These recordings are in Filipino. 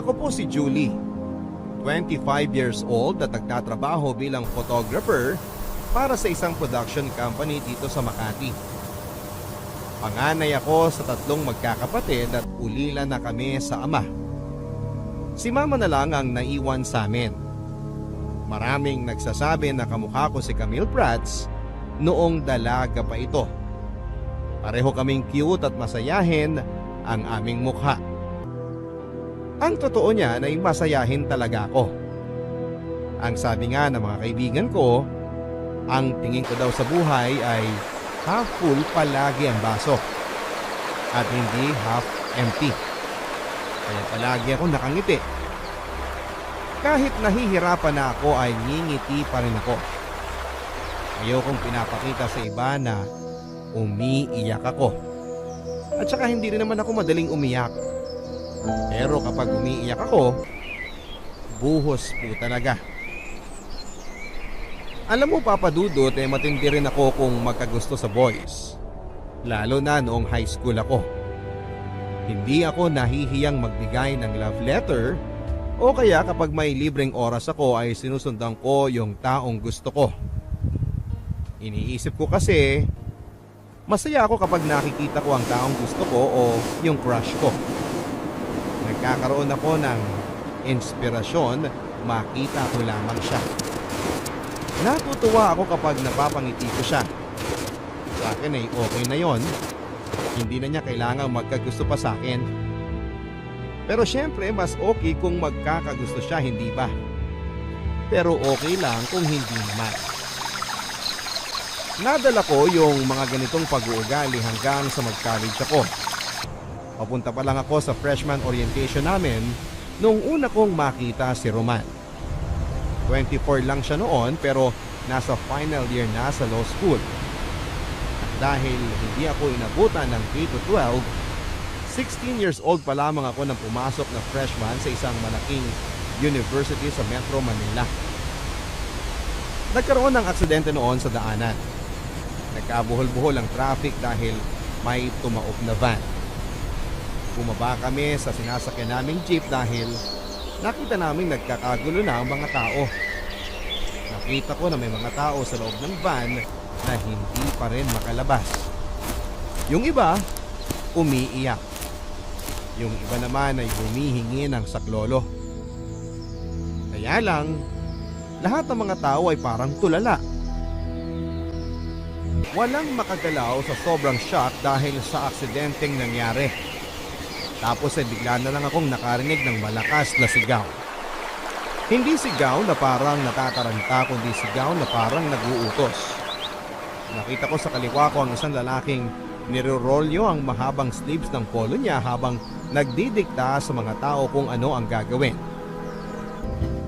Ako po si Julie, 25 years old at nagtatrabaho bilang photographer para sa isang production company dito sa Makati. Panganay ako sa 3 magkakapatid at ulila na kami sa ama. Si mama na lang ang naiwan sa amin. Maraming nagsasabi na kamukha ko si Camille Prats noong dalaga pa ito. Pareho kaming cute at masayahin ang aming mukha. Ang totoo niyan ay masayahin talaga ako. Ang sabi nga ng mga kaibigan ko, ang tingin ko daw sa buhay ay half full palagi ang baso at hindi half empty. Kaya palagi ako nakangiti. Kahit nahihirapan na ako ay ngingiti pa rin ako. Ayokong pinapakita sa iba na umiiyak ako. At saka hindi rin naman ako madaling umiyak. Pero kapag umiiyak ako, buhos po talaga. Alam mo Papa Dudut, matindi rin ako kung magkagusto sa boys. Lalo na noong high school ako. Hindi ako nahihiyang magbigay ng love letter o kaya kapag may libreng oras ako ay sinusundan ko yung taong gusto ko. Iniisip ko kasi, masaya ako kapag nakikita ko ang taong gusto ko o yung crush ko. Nagkakaroon ako ng inspirasyon, makita ko lamang siya. Natutuwa ako kapag napapangiti ko siya. Sa akin ay okay na yon. Hindi na niya kailangang magkagusto pa sa akin. Pero syempre mas okay kung magkakagusto siya, hindi ba? Pero okay lang kung hindi naman. Nadala ko yung mga ganitong pag-uugali hanggang sa mag-college ako. Papunta pa lang ako sa freshman orientation namin nung una kong makita si Roman. 24 lang siya noon pero nasa final year na sa law school. At dahil hindi ako inabutan ng K to 12, 16 years old pa lamang ako nang pumasok na freshman sa isang malaking university sa Metro Manila. Nagkaroon ng aksidente noon sa daanan. Nagkabuhol-buhol ang traffic dahil may tumaob na van. Bumaba kami sa sinasakyan naming jeep dahil nakita naming nagkakagulo na ang mga tao. Nakita ko na may mga tao sa loob ng van na hindi pa rin makalabas. Yung iba, umiiyak. Yung iba naman ay humihingi ng saklolo. Kaya lang, lahat ng mga tao ay parang tulala. Walang makagalaw sa sobrang shock dahil sa aksidenteng nangyari. Tapos ay bigla na lang akong nakarinig ng malakas na sigaw. Hindi sigaw na parang natataranta kundi sigaw na parang nag-uutos. Nakita ko sa kaliwa ko ang isang lalaking nirorolyo ang mahabang sleeves ng polo niya habang nagdidikta sa mga tao kung ano ang gagawin.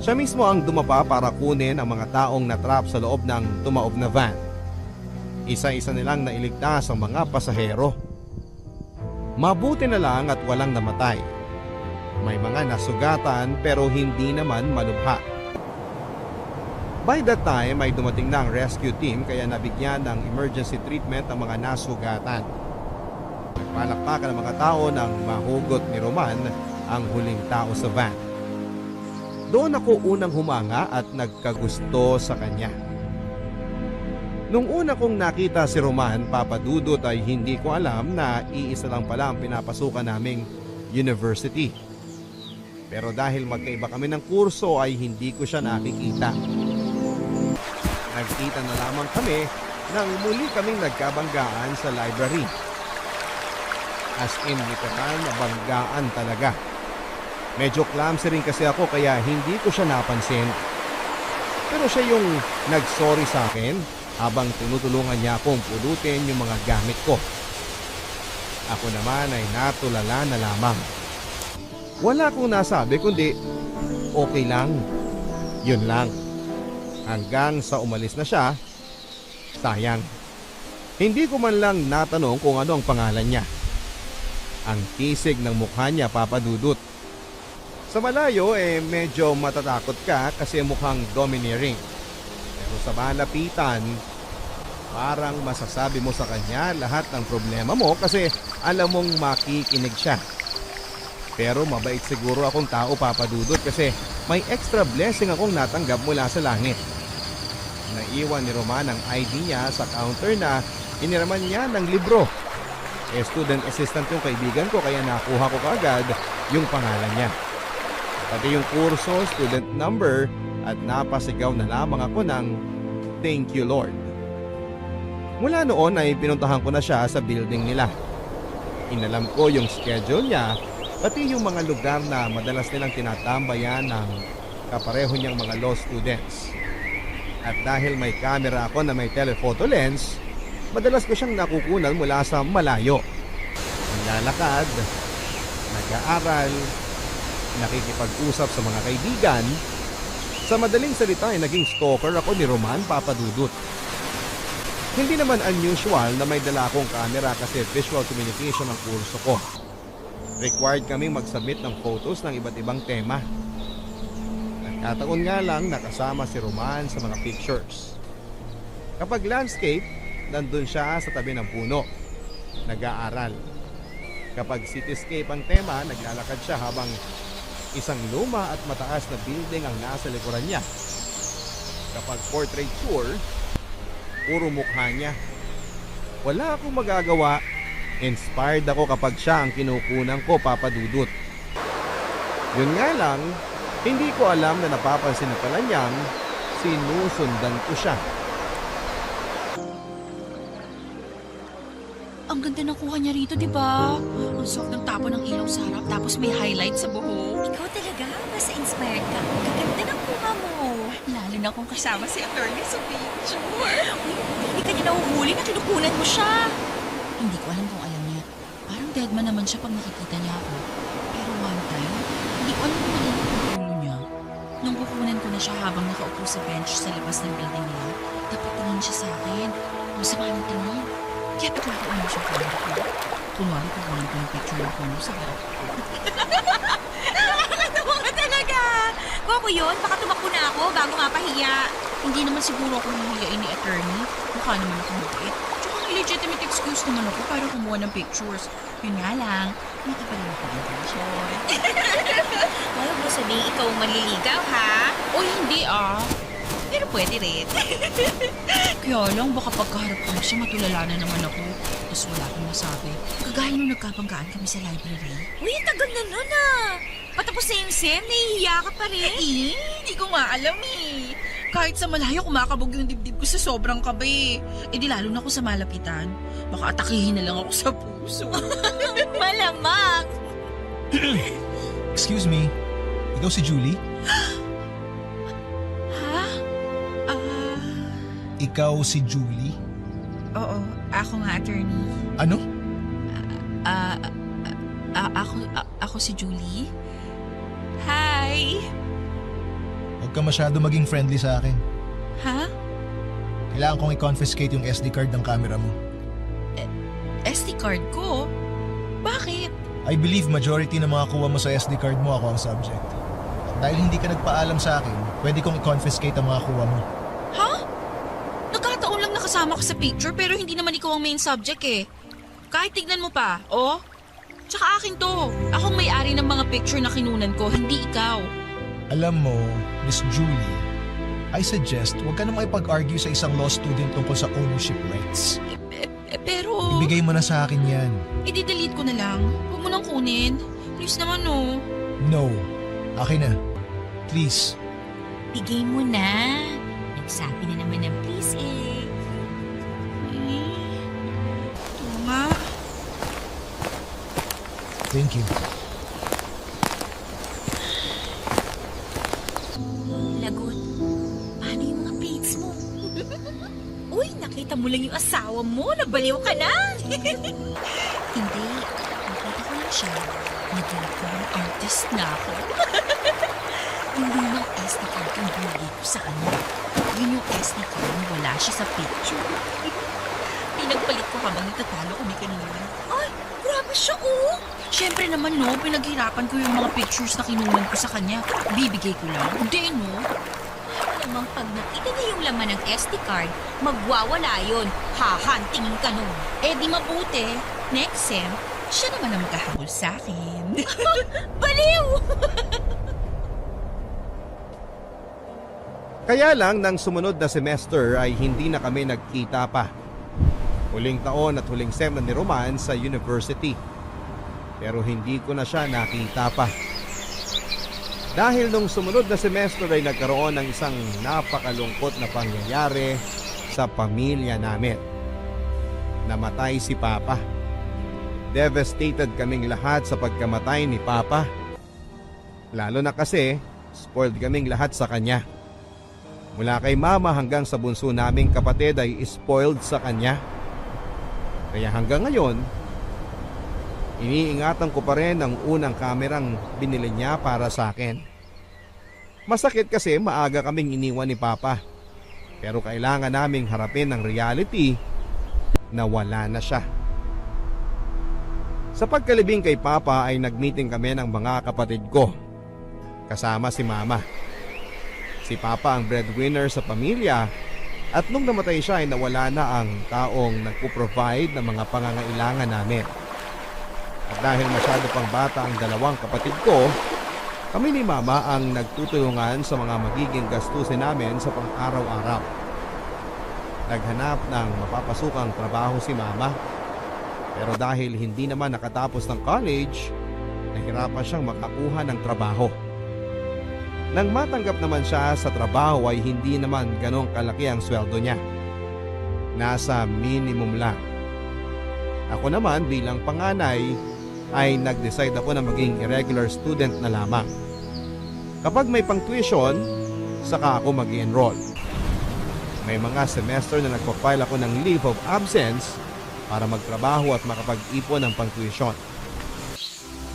Siya mismo ang dumapa para kunin ang mga taong natrap sa loob ng tumaob na van. Isa-isa nilang nailigtas ang mga pasahero. Mabuti na lang at walang namatay. May mga nasugatan pero hindi naman malubha. By that time ay dumating na ang rescue team kaya nabigyan ng emergency treatment ang mga nasugatan. Palakpakan ng mga tao nang mahugot ni Roman ang huling tao sa van. Doon ako unang humanga at nagkagusto sa kanya. Nung una kong nakita si Roman, Papa Dudut, ay hindi ko alam na iisa lang pala ang pinapasukan naming university. Pero dahil magkaiba kami ng kurso ay hindi ko siya nakikita. Nagkita na lamang kami nang muli kaming nagkabanggaan sa library. As in, literal na banggaan talaga. Medyo clumsy rin kasi ako kaya hindi ko siya napansin. Pero siya yung nag-sorry sa akin habang tinutulungan niya akong pulutin yung mga gamit ko. Ako naman ay natulala na lamang. Wala akong nasabi kundi okay lang. Yun lang. Hanggang sa umalis na siya, sayang. Hindi ko man lang natanong kung ano ang pangalan niya. Ang kisig ng mukha niya, Papa Dudut. Sa malayo medyo matatakot ka kasi mukhang domineering. Pero sa malapitan, parang masasabi mo sa kanya lahat ng problema mo kasi alam mong makikinig siya. Pero mabait siguro akong tao, Papa Dudut, kasi may extra blessing akong natanggap mula sa langit. Naiwan ni Roman ang ID niya sa counter na iniraman niya ng libro. Student assistant yung kaibigan ko kaya nakuha ko kaagad yung pangalan niya. Pati yung kurso, student number at napasigaw na lamang ako ng thank you Lord. Mula noon ay pinuntahan ko na siya sa building nila. Inalam ko yung schedule niya, pati yung mga lugar na madalas nilang tinatambayan ng kapareho niyang mga law students. At dahil may camera ako na may telephoto lens, madalas ko siyang nakukunan mula sa malayo. Naglalakad, nag-aaral, nakikipag-usap sa mga kaibigan. Sa madaling salita ay naging stalker ako ni Roman, Papa Dudut. Hindi naman unusual na may dala akong camera kasi visual communication ang kurso ko. Required kaming mag-submit ng photos ng iba't ibang tema. Nagkataon nga lang nakasama si Roman sa mga pictures. Kapag landscape, nandun siya sa tabi ng puno, nag-aaral. Kapag cityscape ang tema, naglalakad siya habang isang luma at mataas na building ang nasa likuran niya. Kapag portrait tour, puro mukha niya. Wala akong magagawa. Inspired ako kapag siya ang kinukunan ko, Papa Dudut. Yun nga lang, hindi ko alam na napapansin na pala niyang sinusundan ko siya. Ang ganda ng kuha niya rito, di ba? Ang soft ng tapo ng ilaw sa harap, tapos may highlight sa buhok. Ikaw talaga, mas inspired ka. Gaganda ng kuha mo. Lalo na kung kasama si attorney sa picture. Uy, hindi ka niya nahuhuli na kinukunan mo siya. Hindi ko alam kung alam niya. Parang deadman naman siya pag nakikita niya ako. Pero one time, hindi ko alam kung malinit ang ulo niya. Nung kukunan ko na siya habang nakaupo sa bench sa labas ng building nila, dapat tingin siya sa akin. Masama ng tingin. Kaya bigla ko alam siya kung ko. Kunwari kukunan ko yung picture ng puno sa harap ko. Nakakatawa ka talaga. Kung ako yun, baka tumakbo na ako bago mapahiya. Hindi naman siguro ako nahihiyain ni attorney. Mukha naman ako mabait. Tsaka may legitimate excuse naman ako para kumuha ng pictures. Yun nga lang, nakaparin ako ang tension. Huwag mo sabihin ikaw ang maliligaw, ha? Uy, hindi ah. Pero pwede rin. Kaya lang, baka pagkaharap ko na siya, matulala na naman ako. Tapos wala akong masabi. Kagaya nung nagkabanggaan kami sa library. Uy, tagal na nun, ah. Patapos na yung sem, nahihiya ka pa rin. Hindi ko nga alam eh. Kahit sa malayo, kumakabog yung dibdib ko sa sobrang kabe. Eh di lalo na ako sa malapitan. Baka atakihin na lang ako sa puso. Malamang. Excuse me, ikaw si Julie? Ha? Ikaw si Julie? Oo. Ako nga, attorney. Ano? Ako si Julie. Hi! Huwag ka masyado maging friendly sa akin. Ha? Kailangan kong i-confiscate yung SD card ng camera mo. SD card ko? Bakit? I believe majority ng mga kuha mo sa SD card mo ako ang subject. Dahil hindi ka nagpaalam sa akin, pwede kong i-confiscate ang mga kuha mo. Ha? Nagkataon lang nakasama ka sa picture pero hindi naman ikaw ang main subject eh. Kahit tignan mo pa, oh. Tsaka akin to. Akong may-ari ng mga picture na kinunan ko, hindi ikaw. Alam mo, Miss Julie, I suggest huwag ka na makipag-argue sa isang law student tungkol sa ownership rights. Pero... Ibigay mo na sa akin yan. I-delete ko na lang. Huwag mo nang kunin. Please naman oh. No. Akin na. Please. Bigay mo na. Nagsabi na naman ng please eh. Ito nga. Thank you. Lagot. Paano yung mga plates mo? Uy, nakita mo lang yung asawa mo. Nabaliw ka na. Hindi. Nakita ko lang siya. Naging artist na ako. Yung lumang SD card ang binigay ko sa kanya. Yun yung SD card na wala siya sa picture. Pinagpalit ko habang nagtatalo kami kanina. Ay, grabe siya oh. Siyempre naman no, pinaghirapan ko yung mga pictures na kinunan ko sa kanya. Bibigay ko lang. Hindi no. Namang pag nakita niya yung laman ng SD card, magwawala yun. Hahantingin ka nun. Eh di mabuti. Next sem, Siya naman ang magkahabol sa akin. Baliw! Kaya lang nang sumunod na semester ay hindi na kami nagkita pa. Huling taon at huling sem na ni Roman sa university. Pero hindi ko na siya nakita pa. Dahil nung sumunod na semester ay nagkaroon ng isang napakalungkot na pangyayari sa pamilya namin. Namatay si Papa. Devastated kaming lahat sa pagkamatay ni Papa. Lalo na kasi spoiled kaming lahat sa kanya. Mula kay Mama hanggang sa bunso naming kapatid ay spoiled sa kanya. Kaya hanggang ngayon, iniingatan ko pa rin ang unang kamerang binili niya para sa akin. Masakit kasi maaga kaming iniwan ni Papa. Pero kailangan naming harapin ang reality na wala na siya. Sa pagkalibing kay Papa ay nagmeeting kami ng mga kapatid ko. Kasama si Mama. Si Papa ang breadwinner sa pamilya at nung namatay siya ay nawala na ang taong nagpo-provide ng mga pangangailangan namin. At dahil masyado pang bata ang dalawang kapatid ko, kami ni Mama ang nagtutulungan sa mga magiging gastusin namin sa pang-araw-araw. Naghanap ng mapapasukang trabaho si Mama. Pero dahil hindi naman nakatapos ng college, nahirapan siyang makakuha ng trabaho. Nang matanggap naman siya sa trabaho ay hindi naman ganong kalaki ang sweldo niya. Nasa minimum lang. Ako naman bilang panganay ay nag-decide ako na maging irregular student na lamang. Kapag may pang-tuition, saka ako mag-enroll. May mga semester na nagpa-file ako ng leave of absence para magtrabaho at makapag-ipon ng pang-tuition.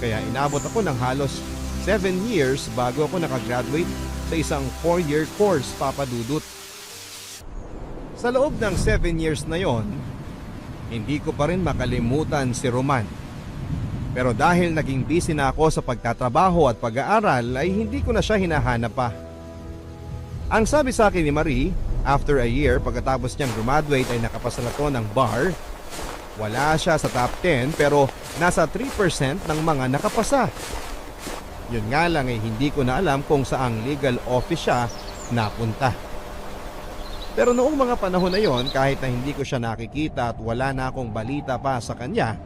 Kaya inabot ako ng halos 7 years bago ako nakagraduate sa isang 4-year course, Papa Dudut. Sa loob ng 7 years na yon, hindi ko pa rin makalimutan si Roman. Pero dahil naging busy na ako sa pagtatrabaho at pag-aaral ay hindi ko na siya hinahanap pa. Ang sabi sa akin ni Marie, after a year pagkatapos niyang graduate ay nakapasa na to ng bar. Wala siya sa top 10 pero nasa 3% ng mga nakapasa. Yun nga lang ay hindi ko na alam kung saang legal office siya napunta. Pero noong mga panahon na yon, kahit na hindi ko siya nakikita at wala na akong balita pa sa kanya,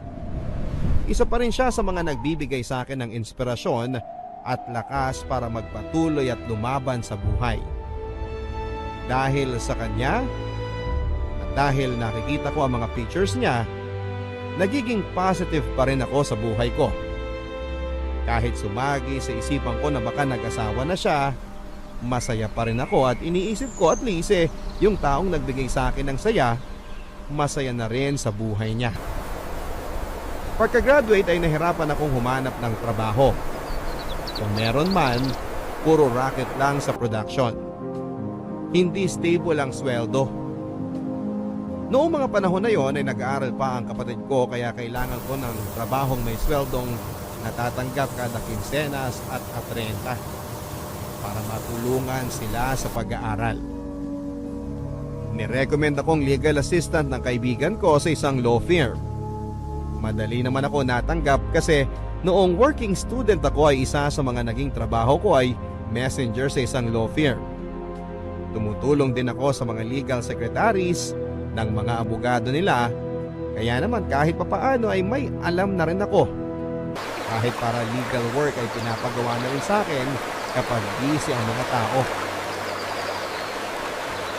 isa pa rin siya sa mga nagbibigay sa akin ng inspirasyon at lakas para magpatuloy at lumaban sa buhay. Dahil sa kanya at dahil nakikita ko ang mga pictures niya, nagiging positive pa rin ako sa buhay ko. Kahit sumagi sa isipan ko na baka nag-asawa na siya, masaya pa rin ako at iniisip ko at least yung taong nagbigay sa akin ng saya, masaya na rin sa buhay niya. Pagka-graduate ay nahirapan akong humanap ng trabaho. Kung meron man, puro racket lang sa production. Hindi stable ang sweldo. Noong mga panahon na yon ay nag-aaral pa ang kapatid ko kaya kailangan ko ng trabahong may sweldong natatanggap kada kinsenas at 30 para matulungan sila sa pag-aaral. Nirecommend akong legal assistant ng kaibigan ko sa isang law firm. Madali naman ako natanggap kasi noong working student ako ay isa sa mga naging trabaho ko ay messenger sa isang law firm. Tumutulong din ako sa mga legal secretaries ng mga abogado nila, kaya naman kahit papaano ay may alam na rin ako. Kahit para legal work ay pinapagawa na rin sa akin kapag busy ang mga tao.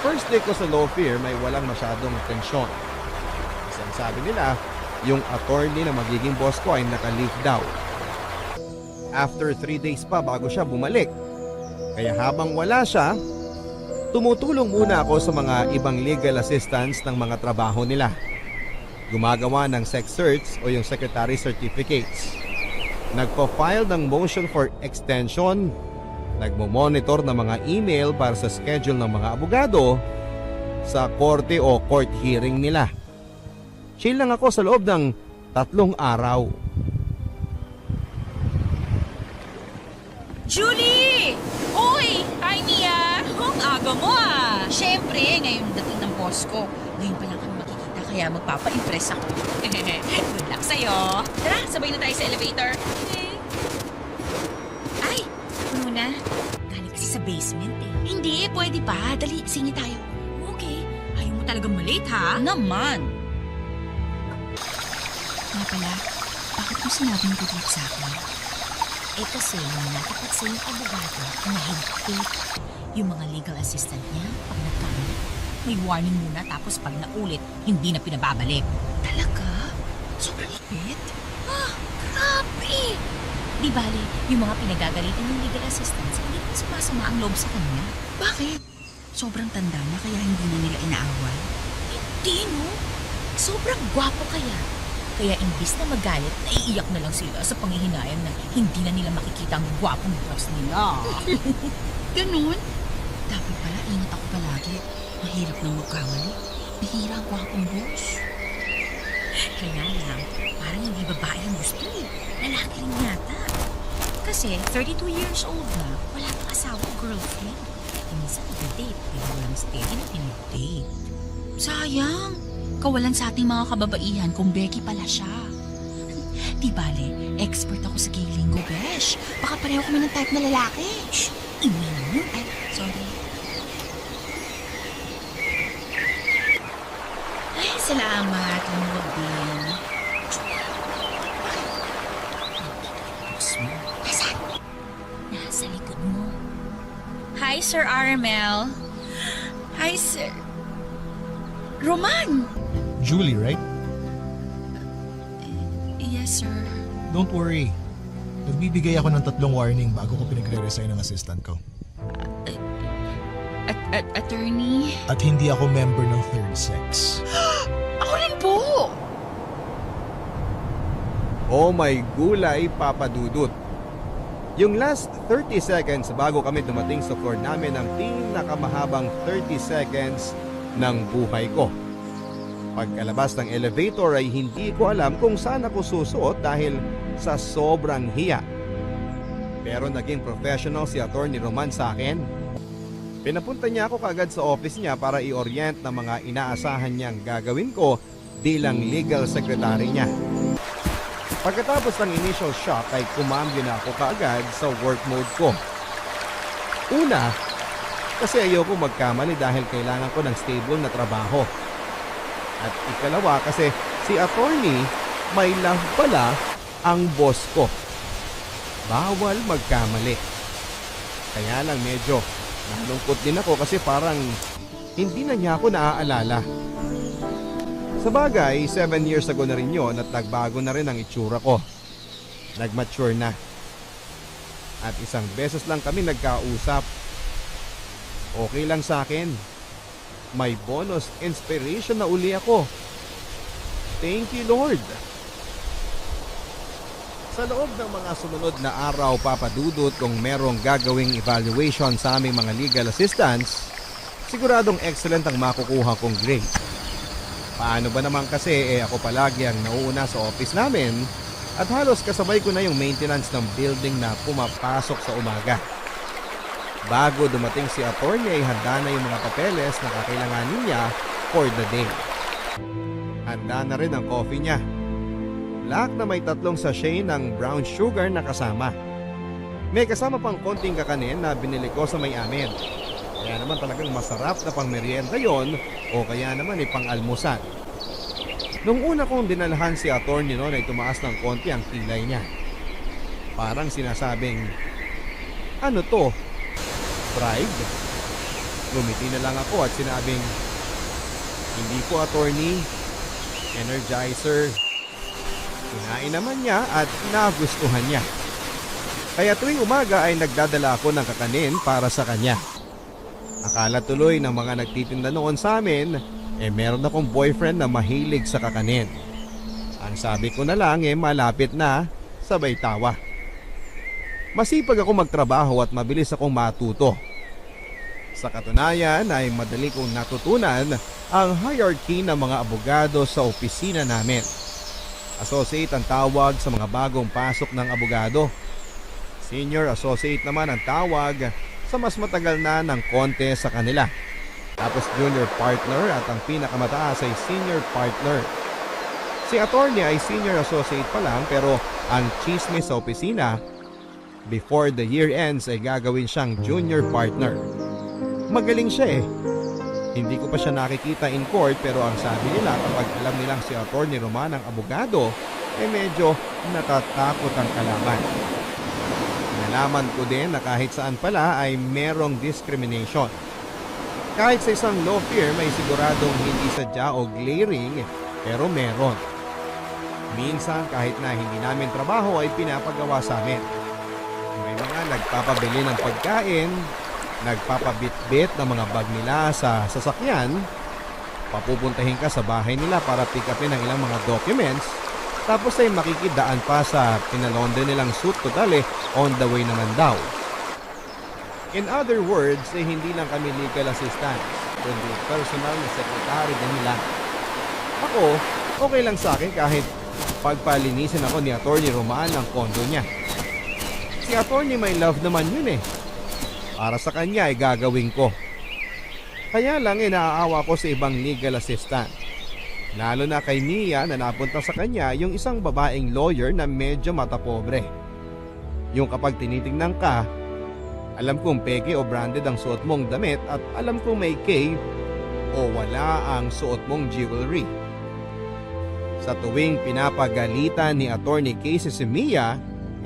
First day ko sa law firm ay walang masyadong tensyon. Kasi ang sabi nila, yung attorney na magiging boss ko ay naka-leave daw. After 3 days pa bago siya bumalik. Kaya habang wala siya, tumutulong muna ako sa mga ibang legal assistants ng mga trabaho nila. Gumagawa ng sex search o yung secretary certificates. Nagpo-file ng motion for extension. Nagmo-monitor ng mga email para sa schedule ng mga abogado sa korte o court hearing nila. Chill lang ako sa loob ng 3 araw. Julie! Uy! Hi, Mia! Ang aga mo ah! Siyempre, ngayon dating ng boss ko. Ngayon pa lang kami makikita kaya magpapa-impress ako. Good luck sa'yo. Tara, sabay na tayo sa elevator. Okay. Ay, ako muna. Galing kasi sa basement eh. Hindi, pwede pa. Dali, singit tayo. Okay. Ayaw mo talagang malate ha? Naman! Nga pala, bakit mo sinabing good sa akin? Eh kasi yung natapat sa yung abogado na higpit. Yung mga legal assistant niya, pag nagkamali, may warning muna tapos pag naulit, hindi na pinababalik. Talaga? Sobrang higpit? Grabe! Di bale, yung mga pinagagalitan ng legal assistants, hindi naman sumasama ang loob sa kanya. Bakit? Sobrang tanda na kaya hindi na nila inaaway. Hindi no? Sobrang gwapo kaya. Kaya imbis na magalit, naiiyak na lang sila sa panghihinayang na hindi na nila makikita ang gwapong boss nila. Ganun? Dapat pala, ingat ako palagi. Mahirap nang magkamali. Bihira ang kwakong boss. Kaya lang, parang hindi babae ang gusto eh. Lalaki rin yata. Kasi 32 years old na, wala pang asawa o girlfriend. At minsan nag-date, pero walang steady na tinidate. Sayang! Kawalan sa ating mga kababaihan kung Becky pala siya. Di bale, expert ako sa gay lingo, besh. Baka pareho kami ng type na lalaki. Shh! Ingay mo. Ay, sorry. Ay, salamat. Lumuwag din. Nasaan? Nasa likod mo. Hi, Sir RML. Hi, sir. Roman! Julie, right? Yes, sir. Don't worry. Nagbibigay ako ng 3 warning bago ko pinagre-resign ng assistant ko. Attorney? At hindi ako member ng third sex. Ako rin po! Oh my gulay, Papa Dudut. Yung last 30 seconds bago kami dumating sa floor namin ang pinakamahabang 30 seconds ng buhay ko. Pagkalabas ng elevator ay hindi ko alam kung saan ako susuot dahil sa sobrang hiya. Pero naging professional si Attorney Roman sa akin. Pinapunta niya ako kagad sa office niya para i-orient ng mga inaasahan niyang gagawin ko bilang legal secretary niya. Pagkatapos ng initial shock ay kumambyo na ako kaagad sa work mode ko. Una, kasi ayoko magkamali dahil kailangan ko ng stable na trabaho. At ikalawa kasi si attorney may love pala ang boss ko. Bawal magkamali. Kaya lang medyo nalungkot din ako kasi parang hindi na niya ako naaalala. Sa bagay, 7 years ago na rin yun at nagbago na rin ang itsura ko. Nag-mature na. At isang beses lang kami nagkausap. Okay lang sa akin. May bonus inspiration na uli ako. Thank you, Lord. Sa loob ng mga sumunod na araw, papadudot kung merong gagawing evaluation sa aming mga legal assistants, siguradong excellent ang makukuha kong grade. Paano ba naman kasi ako palagi ang nauuna sa office namin at halos kasabay ko na yung maintenance ng building na pumapasok sa umaga. Bago dumating si attorney ay handa na yung mga papeles na kakailanganin niya for the day. Handa na rin ang coffee niya. Black na may 3 sachet ng brown sugar na kasama. May kasama pang konting kakanin na binili ko sa may amin. Kaya naman talagang masarap na pang merienda yon o kaya naman pang almusal. Nung una kong dinalhan si attorney noon ay tumaas ng konti ang kilay niya. Parang sinasabing, ano to? Pride? Ngumiti na lang ako at sinabing, hindi po attorney, Energizer. Kinain naman niya at nagustuhan niya. Kaya tuwing umaga ay nagdadala ako ng kakanin para sa kanya. Akala tuloy ng mga nagtitinda noon sa amin, meron akong boyfriend na mahilig sa kakanin. Ang sabi ko na lang malapit na, sabay tawa. Masipag ako magtrabaho at mabilis akong matuto. Sa katunayan ay madali kong natutunan ang hierarchy ng mga abogado sa opisina namin. Associate ang tawag sa mga bagong pasok ng abogado. Senior associate naman ang tawag sa mas matagal na ng konti sa kanila. Tapos junior partner at ang pinakamataas ay senior partner. Si attorney ay senior associate pa lang pero ang chismis sa opisina, before the year ends ay gagawin siyang junior partner. Magaling siya eh. Hindi ko pa siya nakikita in court pero ang sabi nila kapag alam nilang si attorney Roman ang abogado ay medyo natatakot ang kalaban. Nalaman ko din na kahit saan pala ay merong discrimination. Kahit sa isang law firm ay siguradong hindi sadya o glaring pero meron. Minsan kahit na hindi namin trabaho ay pinapagawa sa amin. May mga nagpapabili ng pagkain, nagpapabitbit ng mga bag nila sa sasakyan, papupuntahin ka sa bahay nila para pick upin ang ilang mga documents, tapos ay makikidaan pa sa pinalonde nilang suit total on the way naman daw. In other words, hindi lang kami legal assistant, kundi personal na secretary din nila. Ako, okay lang sa akin kahit pagpalinisin ako ni Attorney Roman ang kondo niya. Si Attorney may love naman yun eh. Para sa kanya ay gagawin ko. Kaya lang naaawa ko sa ibang legal assistant. Lalo na kay Mia na napunta sa kanya yung isang babaeng lawyer na medyo matapobre. Yung kapag tinitingnan ka, alam kong peke o branded ang suot mong damit at alam kong may K o wala ang suot mong jewelry. Sa tuwing pinapagalitan ni Attorney Casey si Mia,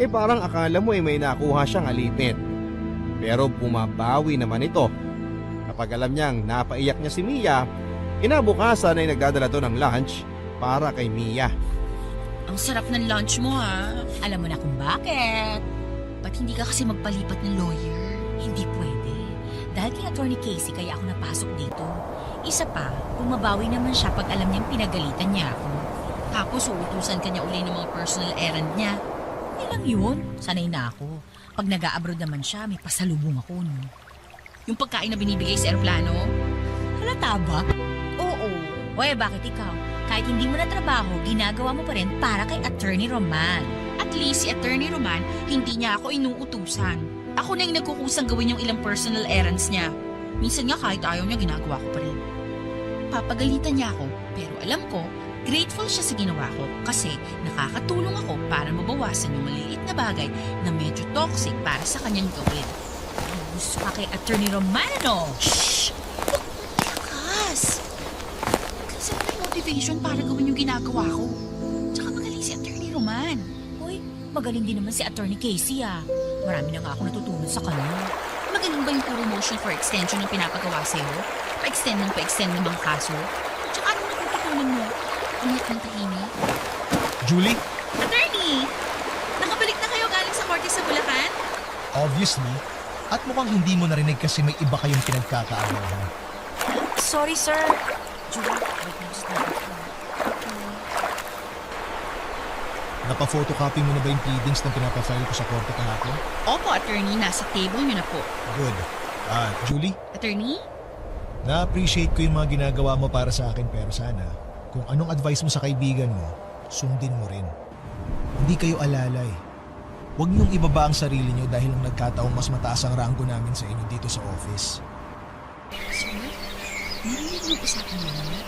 parang akala mo may nakuha siyang alipin. Pero bumabawi naman ito. Kapag alam niyang napaiyak niya si Mia, kinabukasan ay nagdadala to ng lunch para kay Mia. Ang sarap ng lunch mo ha. Alam mo na kung bakit. Ba't hindi ka kasi magpalipat ng lawyer? Hindi pwede. Dahil kay Attorney Casey kaya ako napasok dito. Isa pa, bumabawi naman siya pag alam niyang pinagalitan niya ako. Tapos uutusan ka niya uli ng mga personal errand niya. Hindi lang yun. Sanay na ako. Pag nag-a-abroad naman siya, may pasalubong ako, no? Yung pagkain na binibigay sa eroplano? Halata ba? Oo. Oye, bakit ikaw? Kahit hindi mo na trabaho, ginagawa mo pa rin para kay Attorney Roman. At least si Attorney Roman, hindi niya ako inuutusan. Ako na yung nagkukusang gawin yung ilang personal errands niya. Minsan nga kahit ayaw niya, ginagawa ko pa rin. Papagalitan niya ako, pero alam ko, grateful siya sa ginawa ko kasi nakakatulong ako para mabawasan yung maliliit na bagay na medyo toxic para sa kanyang gawin. Gusto ka kay Attorney Romano. Shhh! Lakas! Kasi may motivation para gawin yung ginagawa ko. Tsaka magaling si Attorney Roman. Hoy, magaling din naman si Attorney Casey ah. Marami na nga ako natutunan sa kanya. Magaling ba yung puro motion for extension ang pinapagawa sa'yo? Pa-extend ng mga kaso? Tsaka anong natututunan mo? Umiyak ng tahimik? Julie? Attorney! Nakabalik na kayo galing sa korte sa Bulacan? Obviously. At mukhang hindi mo narinig kasi may iba kayong pinagkakaalaman. Sorry, sir. Julie, wait mo sa Napa-photocopy mo na ba yung pleadings na pinapafile ko sa korte kahapon? Opo, attorney. Nasa table niyo na po. Good. Julie? Attorney? Na-appreciate ko yung mga ginagawa mo para sa akin pero sana, kung anong advice mo sa kaibigan mo, sundin mo rin. Hindi kayo alalay. Huwag niyong ibaba ang sarili niyo dahil lang nagkataong mas mataas ang ranggo namin sa inyo dito sa office. Sir? Narinig mo usapan namin?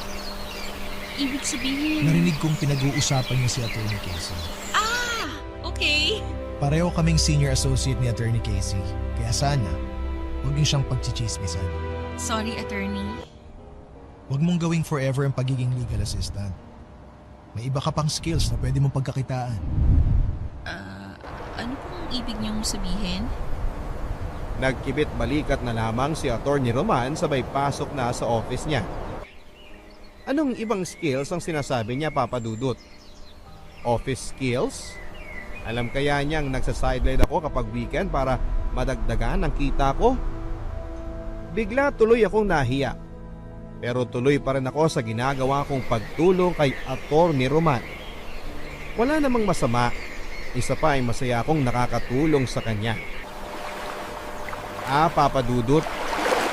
Ibig sabihin... Narinig kong pinag-uusapan niya si Attorney Casey. Ah! Okay. Pareho kaming senior associate ni Attorney Casey, kaya sana, huwag niyo siyang pagchichismisan. Sorry, attorney. Huwag mong gawing forever ang pagiging legal assistant. May iba ka pang skills na pwede mong pagkakitaan. Ano pong ibig niyong sabihin? Nagkibit balikat na lamang si Attorney Roman sabay pasok na sa office niya. Anong ibang skills ang sinasabi niya, Papa Dudut? Office skills? Alam kaya niyang nagsa-sideline ako kapag weekend para madagdagan ang kita ko? Bigla tuloy akong nahiya. Pero tuloy pa rin ako sa ginagawa kong pagtulong kay Attorney Roman. Wala namang masama. Isa pa ay masaya akong nakakatulong sa kanya. Papa Dudut,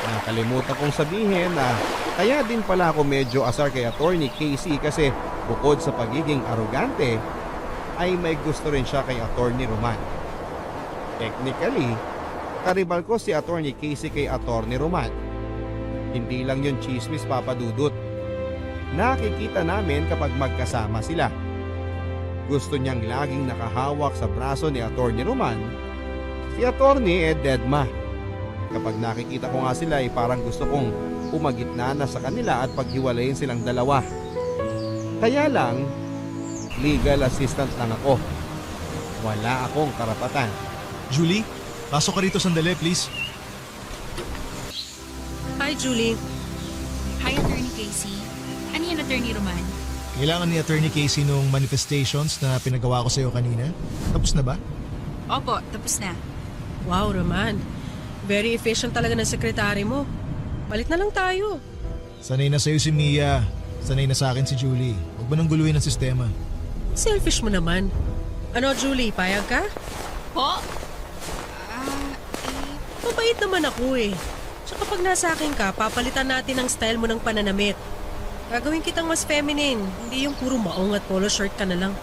nakalimutan kong sabihin na kaya din pala ako medyo asar kay Attorney Casey kasi bukod sa pagiging arogante, ay may gusto rin siya kay Attorney Roman. Technically, karibal ko si Attorney Casey kay Attorney Roman. Hindi lang yun chismis, Papa Dudut. Nakikita namin kapag magkasama sila. Gusto niyang laging nakahawak sa braso ni Atty. Roman. Si Atty. Dedma. Kapag nakikita ko nga sila ay parang gusto kong umagitna na sa kanila at paghiwalayin silang dalawa. Kaya lang, legal assistant lang ako. Wala akong karapatan. Julie, pasok ka rito sandali, please. Hi, Julie. Hi, Attorney Casey. Ano yan, Attorney Roman? Kailangan ni Attorney Casey nung manifestations na pinagawa ko sa'yo kanina. Tapos na ba? Opo, tapos na. Wow, Roman. Very efficient talaga ng sekretary mo. Balik na lang tayo. Sanay na sa'yo si Mia. Sanay na sa akin si Julie. Huwag mo nang guluhin ang sistema. Selfish mo naman. Ano, Julie, payag ka? Po? Mabait naman ako eh. Tsaka pag nasa akin ka, papalitan natin ang style mo ng pananamit. Gagawin kitang mas feminine, hindi yung puro maong at polo shirt ka na lang.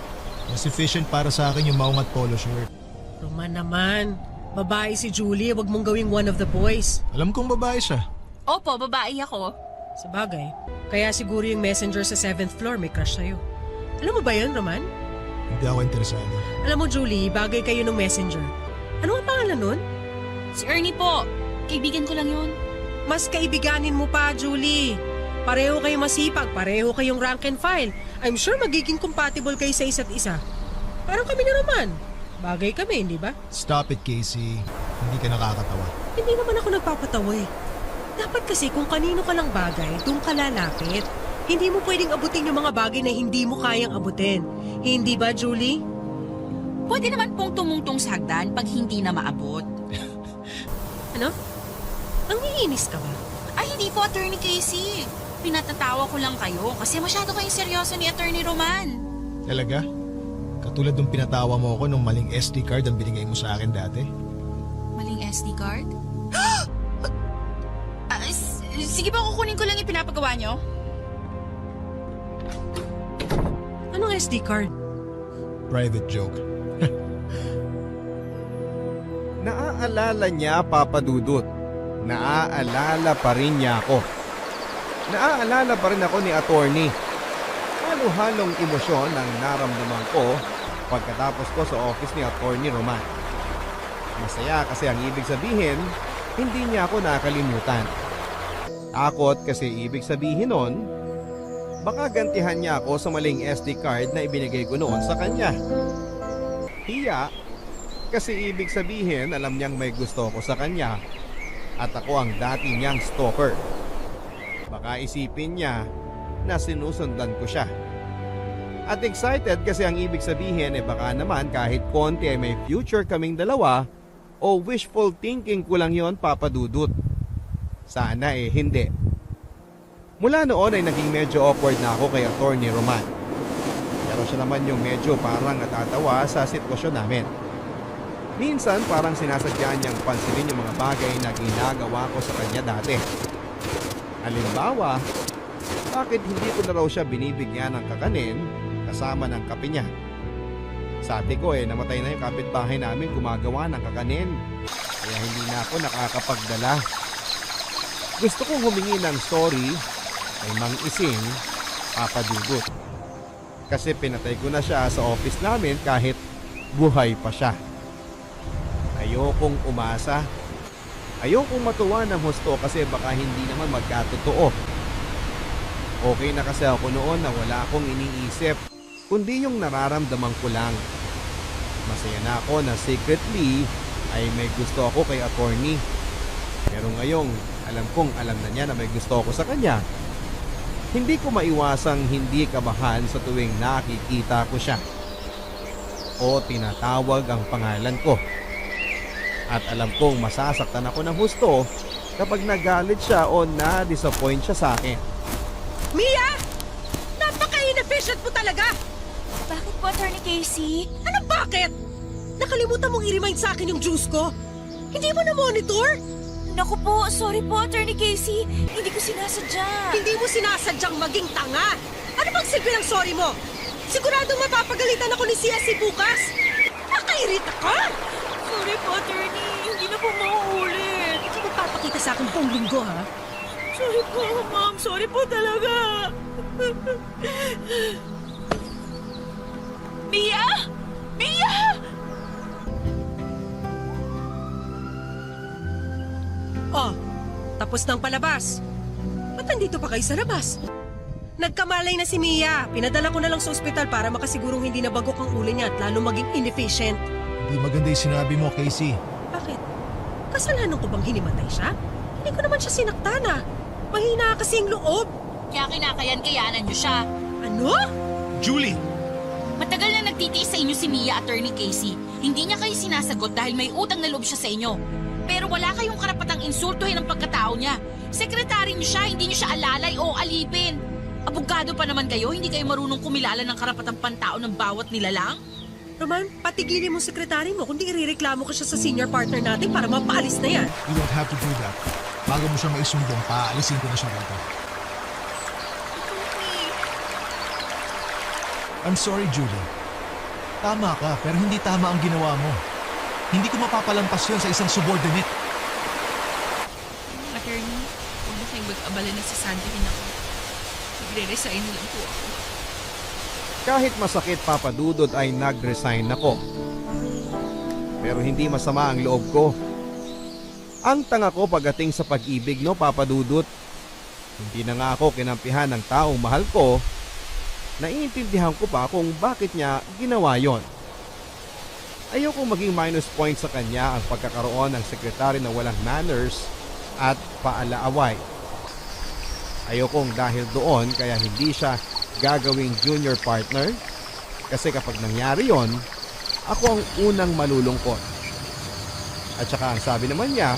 Mas efficient para sa akin yung maong at polo shirt. Roman naman, babae si Julie, wag mong gawing one of the boys. Alam kong babae siya. Opo, babae ako. Sa bagay, kaya siguro yung messenger sa 7th floor may crush sa'yo. Alam mo ba yun, Roman? Hindi ako interesado. Alam mo, Julie, bagay kayo ng messenger. Ano ang pangalan nun? Si Ernie po. Kaibigan ko lang yun. Mas kaibiganin mo pa, Julie. Pareho kayong masipag, pareho kayong rank and file. I'm sure magiging compatible kayo sa isa't isa. Parang kami na naman. Bagay kami, hindi ba? Stop it, Casey. Hindi ka nakakatawa. Hindi naman ako nagpapatawa eh. Dapat kasi kung kanino ka lang bagay, doon ka lalapit. Hindi mo pwedeng abutin yung mga bagay na hindi mo kayang abutin. Hindi ba, Julie? Pwede naman pong tumungtong sa hagdan pag hindi na maabot. Ano? Nangiinis ka ba? Ay, hindi po, Attorney Casey. Pinatatawa ko lang kayo kasi masyado kayong seryoso ni Attorney Roman. Talaga? Katulad nung pinatawa mo ako nung maling SD card ang binigay mo sa akin dati. Maling SD card? Sige ba, kukunin ko lang yung pinapagawa nyo? Anong SD card? Private joke. Naaalala niya, Papa Dudut. Naaalala pa rin niya ako. Naaalala pa rin ako ni Attorney. Halo-halong emosyon ang naramdaman ko pagkatapos ko sa office ni Attorney Roman. Masaya kasi ang ibig sabihin, hindi niya ako nakalimutan. Takot kasi ibig sabihin nun, baka gantihan niya ako sa maling SD card na ibinigay ko noon sa kanya. Hiya, kasi ibig sabihin alam niyang may gusto ko sa kanya at ako ang dati niyang stalker. Baka isipin niya na sinusundan ko siya. At excited kasi ang ibig sabihin baka naman kahit konti ay may future kaming dalawa o wishful thinking ko lang yon, Papa Dudut. Sana hindi. Mula noon ay naging medyo awkward na ako kay Attorney Roman. Pero siya naman yung medyo parang natatawa sa sitwasyon namin. Minsan parang sinasadya niyang pansinin yung mga bagay na ginagawa ko sa kanya dati. Halimbawa, bakit hindi ko na raw siya binibigyan ng kakanin kasama ng kape niya? Sa ate ko namatay na yung kapitbahay namin gumagawa ng kakanin. Kaya hindi na ako nakakapagdala. Gusto kong humingi ng sorry kay Mang Ising, Papa Dudut. Kasi pinatay ko na siya sa office namin kahit buhay pa siya. Ayokong umasa. Ayokong matuwa ng husto kasi baka hindi naman magkatotoo. Okay na kasi ako noon na wala akong iniisip, kundi yung nararamdaman ko lang. Masaya na ako na secretly ay may gusto ako kay Attorney. Pero ngayong alam kong alam na niya na may gusto ako sa kanya, hindi ko maiwasang hindi kabahan sa tuwing nakikita ko siya o tinatawag ang pangalan ko. At alam kong masasaktan ako ng husto kapag nagalit siya o na-disappoint siya sa akin. Mia! Napaka-inefficient mo talaga! Bakit po, Attorney Casey? Ano bakit? Nakalimutan mong i-remind sa akin yung juice ko? Hindi mo na-monitor? Naku po, sorry po, Attorney Casey. Hindi ko sinasadya. Hindi mo sinasadyang maging tanga. Ano bang silbi ng sorry mo? Siguradong mapapagalitan ako ni CSC bukas. Nakairita ka! Sorry po, Attorney. Hindi na po mauulit. Hindi mo papakita sa akin buong linggo, ha? Sorry po, ma'am. Sorry po talaga. Mia! Mia! Oh, tapos ng palabas. Ba't nandito pa kayo sa labas? Nagkamalay na si Mia. Pinadala ko na lang sa ospital para makasigurong hindi na bagok ang ulo niya at lalo maging inefficient. Hindi maganda yung sinabi mo, Casey. Bakit? Kasalanan ko bang hinimatay siya? Hindi ko naman siya sinaktan ah. Mahina kasi ang loob. Kaya kinakayan-kayanan niyo siya. Ano? Julie! Matagal na nagtitiis sa inyo si Mia, Attorney Casey. Hindi niya kayo sinasagot dahil may utang na loob siya sa inyo. Pero wala kayong karapatang insultuhin ang pagkatao niya. Sekretary niyo siya, hindi niyo siya alalay o alipin. Abogado pa naman kayo, hindi kayo marunong kumilala ng karapatang pantao ng bawat nilalang? Roman, patigilin mo sekretary mo kundi irereklamo ko siya sa senior partner natin para mapaalis na yan. You don't have to do that. Bago mo siya maisumbong, paalisin ko na siya rito. I'm sorry, Julie. Tama ka, pero hindi tama ang ginawa mo. Hindi ko mapapalampas yun sa isang subordinate. Attorney, huwag na kayong mag-abala na sasandahin ako. Magre-resign na lang po ako. Kahit masakit, Papa Dudut, ay nag-resign ako. Pero hindi masama ang loob ko. Ang tanga ko pagdating sa pag-ibig, no, Papa Dudut. Hindi na nga ako kinampihan ng taong mahal ko. Naiintindihan ko pa kung bakit niya ginawa yon. Ayoko maging minus point sa kanya ang pagkakaroon ng sekretary na walang manners at paalaaway. Ayokong dahil doon kaya hindi siya gagawing junior partner kasi kapag nangyari yon, ako ang unang malulungkot. At saka ang sabi naman niya,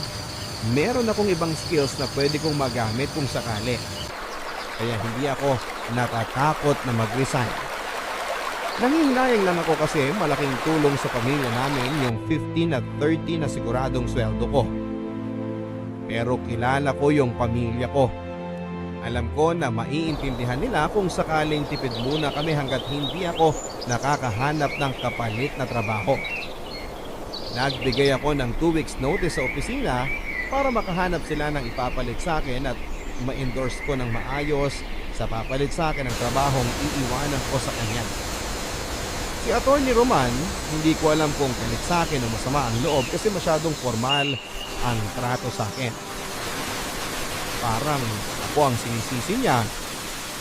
meron akong ibang skills na pwede kong magamit kung sakali. Kaya hindi ako natatakot na mag-resign. Nangihinayang lang ako kasi malaking tulong sa pamilya namin yung 15 at 30 na siguradong sweldo ko. Pero kilala ko yung pamilya ko. Alam ko na maiintindihan nila kung sakaling tipid muna kami hanggat hindi ako nakakahanap ng kapalit na trabaho. Nagbigay ako ng 2 weeks notice sa opisina para makahanap sila ng ipapalit sa akin at ma-endorse ko ng maayos sa papalit sa akin ng trabahong iiwanan ko sa kanya. Si Atty. Roman, hindi ko alam kung galit sa akin o masama ang loob kasi masyadong formal ang trato sa akin. Parang ako ang sinisisi niya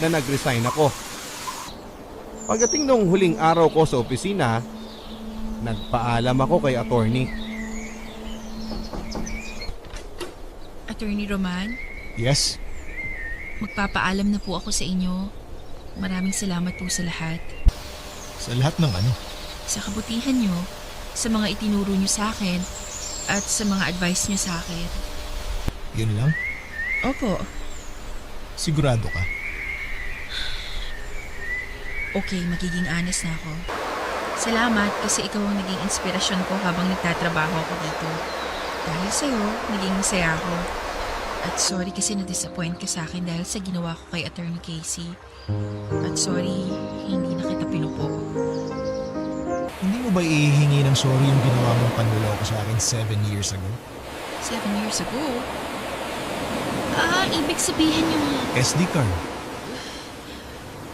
na nag-resign ako. Pagdating nung huling araw ko sa opisina, nagpaalam ako kay attorney. Attorney Roman, Yes? magpapaalam na po ako sa inyo. Maraming salamat po sa lahat. Sa lahat ng ano? Sa kabutihan nyo, sa mga itinuro nyo sa akin, at sa mga advice nyo sa akin. Yun lang? Opo. Sigurado ka? Okay, magiging honest na ako. Salamat kasi ikaw ang naging inspirasyon ko habang nagtatrabaho ako dito. Dahil sa'yo, naging masaya ako. At sorry kasi na-disappoint ka sa akin dahil sa ginawa ko kay Attorney Casey. At sorry, hindi na kita pinupo. Hindi mo ba ihihingi ng sorry yung ginawa mong panluloko sa akin 7 years ago? 7 years ago? Ibig sabihin yung... SD card.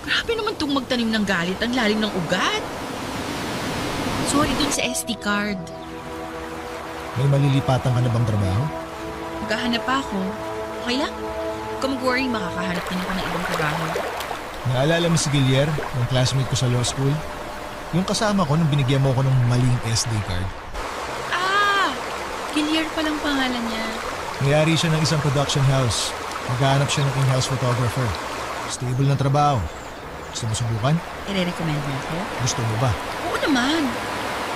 Grabe naman itong magtanim ng galit. Ang lalim ng ugat. Sorry dun sa SD card. May malilipatan ka na bang trabaho? Maghahanap pa ako. Okay lang? Huwag ka mag-worry, makakahanap din ako ng ibang trabaho. Naalala mo si Guillier, yung classmate ko sa law school? Yung kasama ko nung binigyan mo ko ng maling SD card. Gillier palang pangalan niya. Mayari siya ng isang production house. Maghahanap siya ng in-house photographer. Stable na trabaho. Gusto mo subukan? I-recommend mo ako? Gusto mo ba? Oo naman.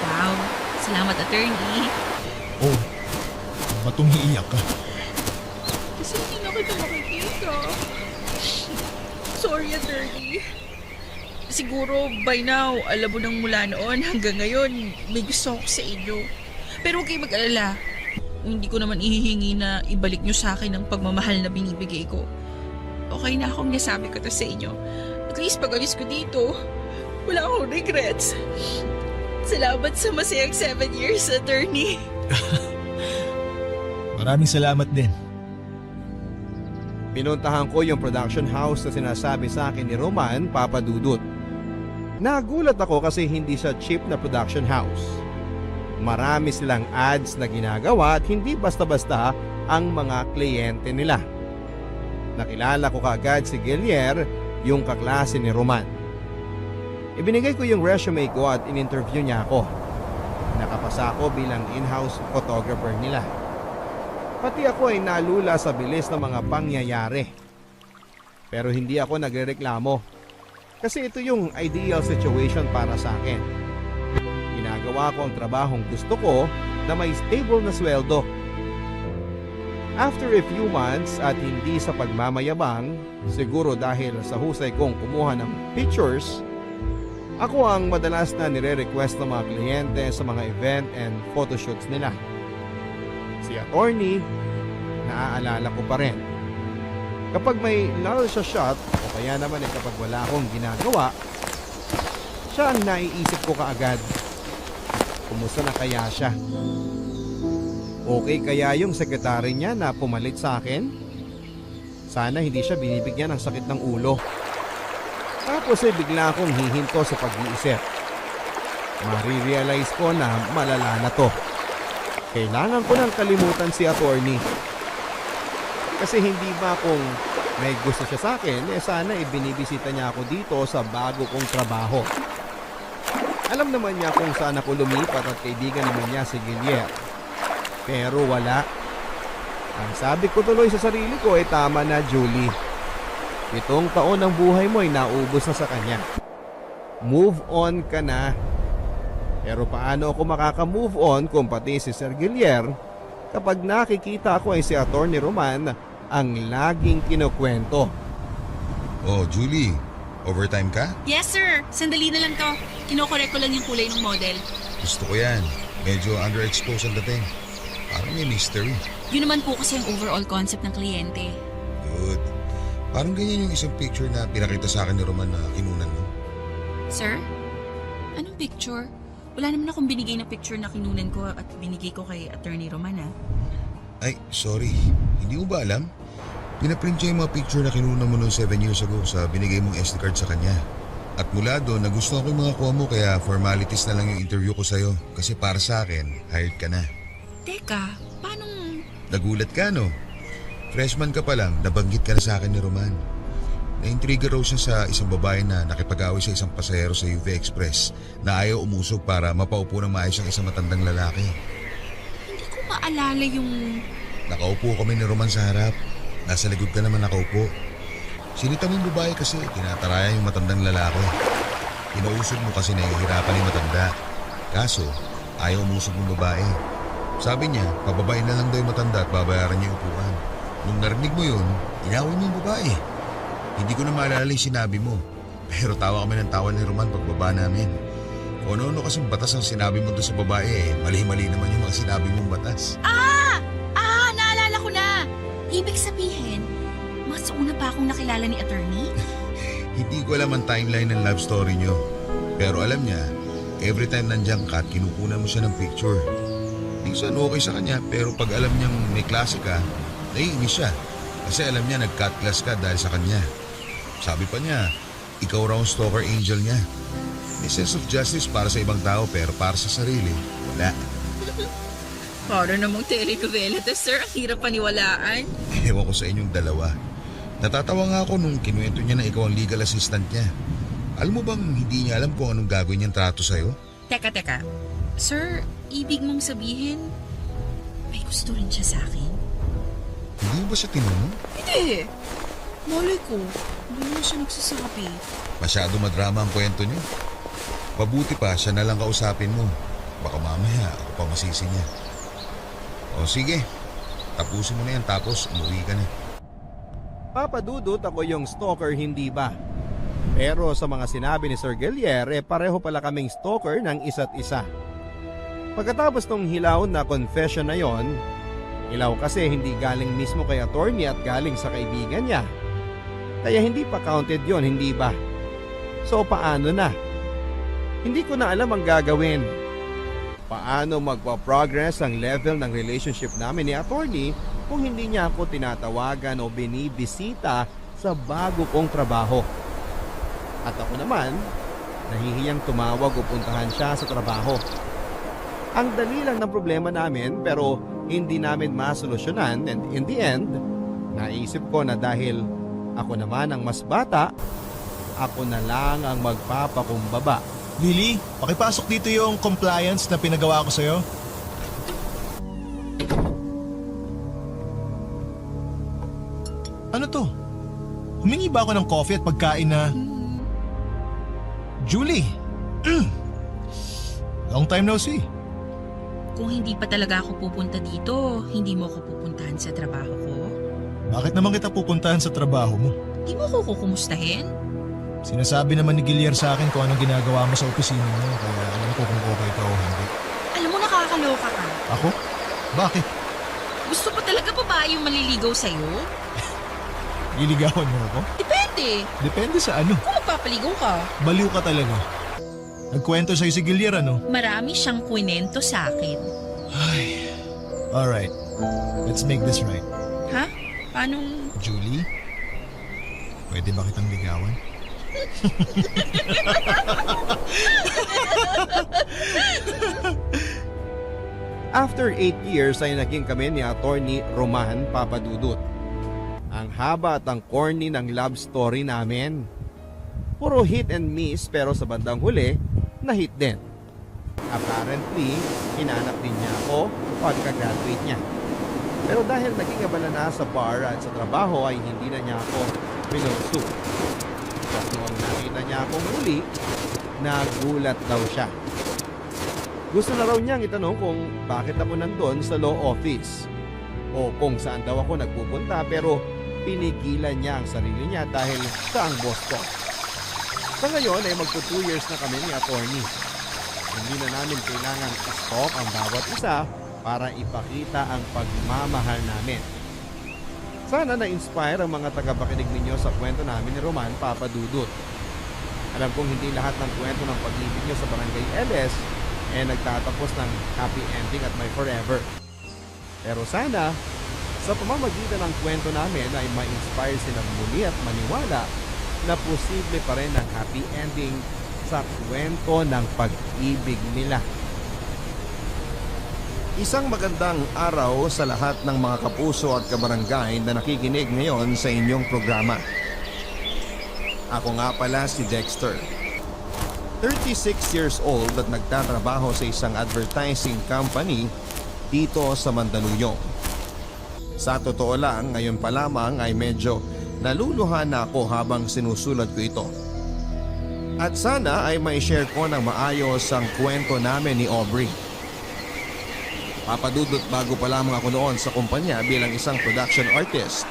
Wow. Salamat, attorney. Oh, batong iiyak ka. Kasi hindi na kita makikita. Sorry, attorney. Siguro by now, alam mo nang mula noon hanggang ngayon, may gusto ako sa inyo. Pero huwag kayo mag-alala. Hindi ko naman ihihingi na ibalik nyo sa akin ang pagmamahal na binibigay ko. Okay na akong nasabi ko to sa inyo. At least pag alis ko dito, wala akong regrets. Salamat sa masayang 7 years, attorney. Maraming salamat din. Pinuntahan ko yung production house na sinasabi sa akin ni Roman, Papa Dudut. Nagulat ako kasi hindi siya cheap na production house. Marami silang ads na ginagawa at hindi basta-basta ang mga kliyente nila. Nakilala ko kaagad si Gilier, yung kaklase ni Roman. Ibinigay ko yung resume ko at in-interview niya ako. Nakapasa ako bilang in-house photographer nila. Pati ako ay nalula sa bilis ng mga pangyayari. Pero hindi ako nagrereklamo. Kasi ito yung ideal situation para sa akin. Ginagawa ko ang trabahong gusto ko na may stable na sweldo. After a few months at hindi sa pagmamayabang, siguro dahil sa husay kong kumuha ng pictures, ako ang madalas na nire-request ng mga kliyente sa mga event and photoshoots nila. Si attorney, naaalala ko pa rin. Kapag may lull sa shot o kaya naman kapag wala akong ginagawa, siya ang naiisip ko kaagad. Kumusta na kaya siya? Okay kaya yung sekretary niya na pumalit sa akin? Sana hindi siya binibigyan ng sakit ng ulo. Tapos ay bigla akong hihinto sa pag-iisip. Marirealize ko na malala na to. Kailangan ko nang kalimutan si attorney. Kasi hindi ba kung may gusto siya sa akin, sana ibinibisita niya ako dito sa bago kong trabaho. Alam naman niya kung saan ako lumipat at kaibigan naman niya si Gilier. Pero wala. Ang sabi ko tuloy sa sarili ko ay tama na, Julie. 7 taon ng buhay mo ay naubos na sa kanya. Move on ka na. Pero paano ako makaka-move on kung pati si Sir Gilier kapag nakikita ko ay si Attorney Roman ang laging kinukwento. Oh, Julie, overtime ka? Yes, sir. Sandali na lang to. Kinokorek ko lang yung kulay ng model. Gusto ko yan. Medyo underexposed ang dating. Parang may mystery. Yun naman po kasi ang overall concept ng kliyente. Good. Parang ganyan yung isang picture na pinakita sa akin ni Roman na kinunan mo. Sir? Anong picture? Wala naman akong binigay na picture na kinunan ko at binigay ko kay Attorney Roman, ah. Ay, sorry. Hindi mo ba alam? Pinaprint siya yung mga picture na kinunan mo noong 7 years ago sa binigay mong SD card sa kanya. At mula doon, nagustuhan ko yung mga kuha mo kaya formalities na lang yung interview ko sa'yo. Kasi para sa akin, hired ka na. Teka, paano? Nagulat ka, no? Freshman ka pa lang, nabanggit ka na sa akin ni Roman. Naintriga raw siya sa isang babae na nakipag-away sa isang pasahero sa UV Express na ayaw umusog para mapaupo ng maayos ang isang matandang lalaki. Hindi ko maalala yung... Nakaupo kami ni Roman sa harap. Nasa likod ka naman nakaupo. Sinita mo yung babae kasi tinatarayan yung matandang lalaki. Kinausog mo kasi nahihirapan yung matanda. Kaso, ayaw umusog ng babae. Sabi niya, pababain na lang daw yung matanda at babayaran niya yung upuan. Nung narinig mo yun, inaway mo yung babae. Hindi ko na maalala yung sinabi mo. Pero tawa kami ng tawa ni Roman pagbaba namin. Kung ano-ano kasing batas ang sinabi mo doon sa babae, mali-mali naman yung mga sinabi mong batas. Naalala ko na! Ibig sabihin, mas una pa akong nakilala ni Attorney? Hindi ko alam ang timeline ng love story niyo. Pero alam niya, every time nandiyan ka at kinukunan mo siya ng picture. Minsan okay sa kanya pero pag alam niyang may klase ka, naiinis siya. Kasi alam niya nag-cut class ka dahil sa kanya. Sabi pa niya, ikaw raw ang stalker angel niya. May sense of justice para sa ibang tao pero para sa sarili, wala. Para namang telenovela to, sir. Ang hirap paniwalaan. Ewan ko sa inyong dalawa. Natatawa nga ako nung kinuwento niya na ikaw ang legal assistant niya. Alam mo bang hindi niya alam kung anong gagawin niyang trato sa'yo? Teka. Sir, ibig mong sabihin, may gusto rin siya sa akin? Hindi mo ba siya tinanong? Hindi. Malay ko, hindi na siya nagsasabi. Masyado madrama ang kwento niyo. Pabuti pa siya na lang kausapin mo. Baka mamaya ako pa masisi niya. O sige, tapusin mo na yan tapos umuwi ka na. Papadudot ako yung stalker, hindi ba? Pero sa mga sinabi ni Sir Gilier, pareho pala kaming stalker ng isa't isa. Pagkatapos ng hilaw na confession na yon, hilaw kasi hindi galing mismo kay attorney at galing sa kaibigan niya. Kaya hindi pa counted yon, hindi ba? So paano na? Hindi ko na alam ang gagawin. Paano magpa-progress ang level ng relationship namin ni attorney kung hindi niya ako tinatawagan o binibisita sa bago kong trabaho. At ako naman, nahihiyang tumawag o puntahan siya sa trabaho. Ang dali lang ng problema namin pero hindi namin masolusyonan, and in the end, naisip ko na dahil ako naman ang mas bata, ako na lang ang magpapakumbaba. Lily, pakipasok dito yung compliance na pinagawa ko sa'yo. Ano to? Humingi ba ako ng coffee at pagkain na... Julie! Long time no see. Kung hindi pa talaga ako pupunta dito, hindi mo ako pupuntahan sa trabaho ko? Bakit naman kita pupuntahan sa trabaho mo? Di mo ako kukumustahin? Sinasabi naman ni Gilier sa akin kung anong ginagawa mo sa opisina mo, kaya alam ko kung okay ka o hindi. Alam mo, nakakaloka ka. Ako? Bakit? Gusto pa talaga babae yung maliligaw sa'yo? Liligawan mo ako? Depende. Depende sa ano. Kung magpapaligaw ka. Baliw ka talaga. Nagkwento sa'yo si Gilier, ano? Marami siyang kwento sa akin. Ay. Alright. Let's make this right. Ha? Paanong... Julie? Pwede ba kitang ligawan? After 8 years ay naging kami ni Attorney Roman Papadudut. Ang haba at ang corny ng love story namin. Puro hit and miss pero sa bandang huli, na-hit din. Apparently, hinanap din niya ako pagka-graduate niya. Pero dahil naging abala na sa bar at sa trabaho ay hindi na niya ako pinursu. At noong nakita niya akong muli, nagulat daw siya. Gusto na raw niyang itanong kung bakit ako nandun sa law office o kung saan daw ako nagpupunta, pero pinigilan niya ang sarili niya dahil siya ang boss ko. Sa ngayon ay magpo 2 years na kami ni attorney. Hindi na namin kailangan i-stop ang bawat isa para ipakita ang pagmamahal namin. Sana na-inspire ang mga tagapakinig ninyo sa kwento namin ni Roman Papadudut. Alam kong hindi lahat ng kwento ng pag-ibig nyo sa Barangay LS nagtatapos ng happy ending at may forever. Pero sana, sa pamamagitan ng kwento namin ay ma-inspire silang muli at maniwala na posible pa rin ang happy ending sa kwento ng pag-ibig nila. Isang magandang araw sa lahat ng mga kapuso at kabarangay na nakikinig ngayon sa inyong programa. Ako nga pala si Dexter. 36 years old at nagtatrabaho sa isang advertising company dito sa Mandaluyong. Sa totoo lang, ngayon pa lamang ay medyo naluluhan na ako habang sinusulat ko ito. At sana ay may share ko ng maayos ang kwento namin ni Aubrey. Papadudot bago pa lamang ako noon sa kumpanya bilang isang production artist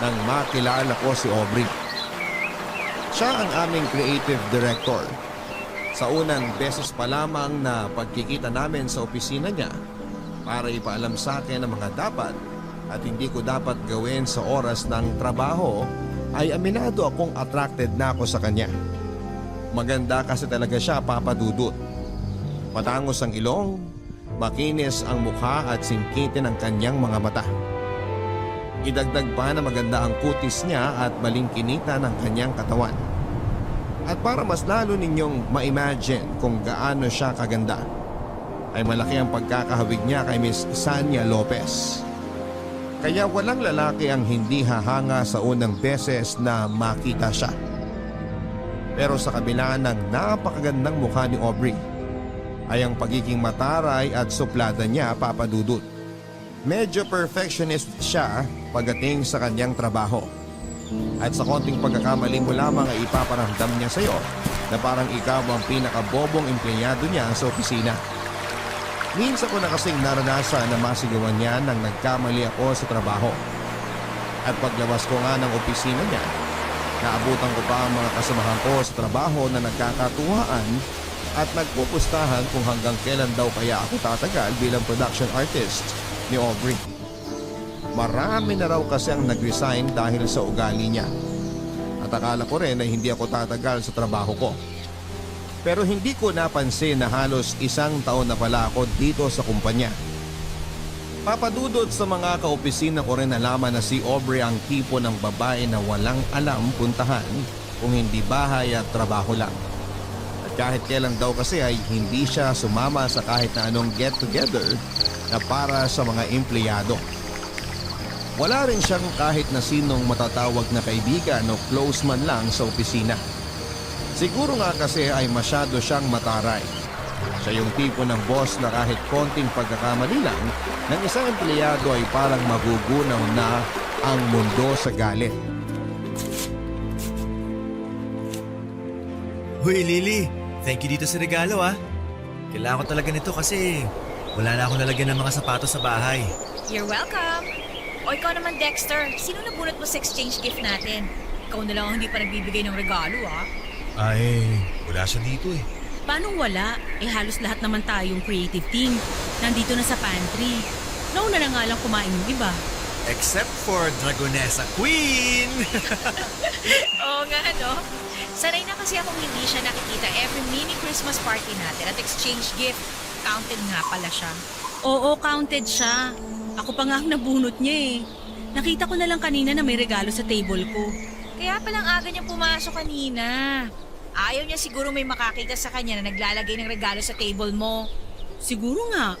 nang makilala ko si Aubrey. Siya ang aming creative director. Sa unang beses pa lamang na pagkikita namin sa opisina niya para ipaalam sa akin ang mga dapat at hindi ko dapat gawin sa oras ng trabaho, ay aminado akong attracted na ako sa kanya. Maganda kasi talaga siya, Papadudut. Matangos ang ilong, makinis ang mukha at singkitin ang kanyang mga mata. Idagdag pa na maganda ang kutis niya at malingkinita ng kanyang katawan. At para mas lalo ninyong ma-imagine kung gaano siya kaganda, ay malaki ang pagkakahawig niya kay Miss Sanya Lopez. Kaya walang lalaki ang hindi hahanga sa unang beses na makita siya. Pero sa kabila ng napakagandang mukha ni Aubrey, ay ang pagiging mataray at suplada niya, Papadudut. Medyo perfectionist siya pagdating sa kanyang trabaho. At sa konting pagkakamali mo lamang ay ipaparamdam niya sa iyo na parang ikaw ang pinakabobong empleyado niya sa opisina. Minsan ko na kasing naranasan na masigawan niya nang nagkamali ako sa trabaho. At paglabas ko nga ng opisina niya, naabutan ko pa ang mga kasamahan ko sa trabaho na nagkakatuwaan at nagpupustahan kung hanggang kailan daw kaya ako tatagal bilang production artist ni Aubrey. Marami na raw kasi ang nag-resign dahil sa ugali niya. At akala ko rin na hindi ako tatagal sa trabaho ko. Pero hindi ko napansin na halos 1 taon na pala ako dito sa kumpanya. Papadudot sa mga kaopisina ko rin nalaman na si Aubrey ang tipo ng babae na walang alam puntahan kung hindi bahay at trabaho lang. At kahit kailan daw kasi ay hindi siya sumama sa kahit na anong get-together na para sa mga empleyado. Wala rin siyang kahit na sinong matatawag na kaibigan o close man lang sa opisina. Siguro nga kasi ay masyado siyang mataray. Siya yung tipo ng boss na kahit konting pagkakamali lang ng isang empleyado ay parang magugunaw na ang mundo sa galit. Hoy Lily, thank you dito sa regalo ah. Kailangan ko talaga nito kasi wala na akong lalagyan ng mga sapatos sa bahay. You're welcome. O ikaw naman, Dexter, sino nabunot mo sa exchange gift natin? Ikaw na lang ang hindi pa nagbibigay ng regalo, ah. Ay, wala siya dito eh. Paanong wala? Halos lahat naman tayong creative team. Nandito na sa pantry. Nauna na nga lang kumain yung iba. Except for Dragonessa Queen! Oo nga, no? Sanay na kasi akong hindi siya nakikita every mini Christmas party natin at exchange gift. Counted nga pala siya. Oo, counted siya. Ako pa nga ang nabunot niya eh. Nakita ko na lang kanina na may regalo sa table ko. Kaya palang aga niyang pumasok kanina. Ayaw niya siguro may makakita sa kanya na naglalagay ng regalo sa table mo. Siguro nga.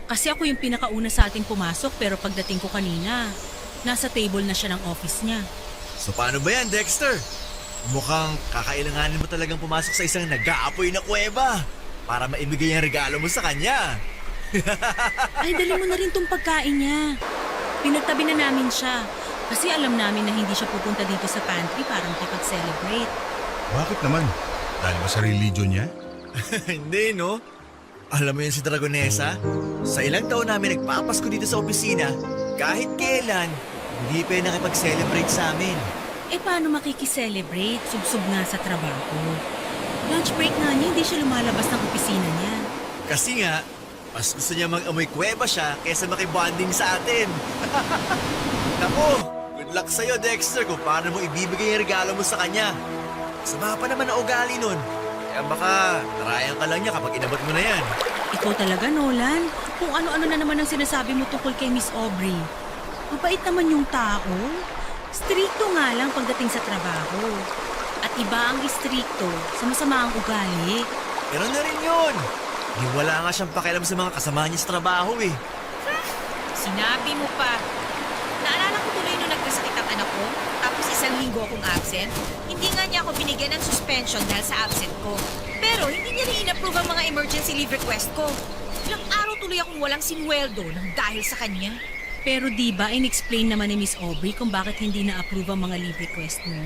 Kasi ako yung pinakauna sa ating pumasok pero pagdating ko kanina, nasa table na siya ng office niya. So paano ba yan, Dexter? Mukhang kakailanganin mo talagang pumasok sa isang nag-aapoy na kuweba para maibigay ang regalo mo sa kanya. Ay, dali mo na rin tong pagkain niya. Pinagtabi na namin siya. Kasi alam namin na hindi siya pupunta dito sa pantry para makipag-celebrate. Bakit naman? Dahil ba sa religion niya? Hindi, no? Alam mo yan si Dragonessa? Sa ilang taon namin nagpapasko dito sa opisina, kahit kailan, hindi pa yung nakipag-celebrate sa amin. Paano makikiselebrate? Subsub nga sa trabaho. Lunch break nga niya, hindi siya lumalabas ng opisina niya. Kasi nga, mas gusto niya mag-amoy kuweba siya kaysa makibonding sa atin. Naku, good luck sa'yo, Dexter, kung paano mo ibibigay yung regalo mo sa kanya. Sama pa naman ang ugali nun. Kaya baka narayan ka lang niya kapag inabot mo na yan. Ikaw talaga, Nolan. Kung ano-ano na naman ang sinasabi mo tungkol kay Miss Aubrey. Mabait naman yung tao. Stricto nga lang pagdating sa trabaho. At iba ang istrikto sa masama ang ugali. Pero na rin yun. Wala nga siyang pakialam sa mga kasama niya sa trabaho eh. Sinabi mo pa. Naalala ko tuloy nung nagkasakit ang anak ko, tapos 1 linggo akong absent. Hindi nga niya ako binigyan ng suspension dahil sa absent ko. Pero hindi niya rin in-approve ang mga emergency leave request ko. Ilang araw tuloy akong walang sinweldo nang dahil sa kanya. Pero di ba in-explain naman ni Miss Aubrey kung bakit hindi na-approve ang mga leave request mo?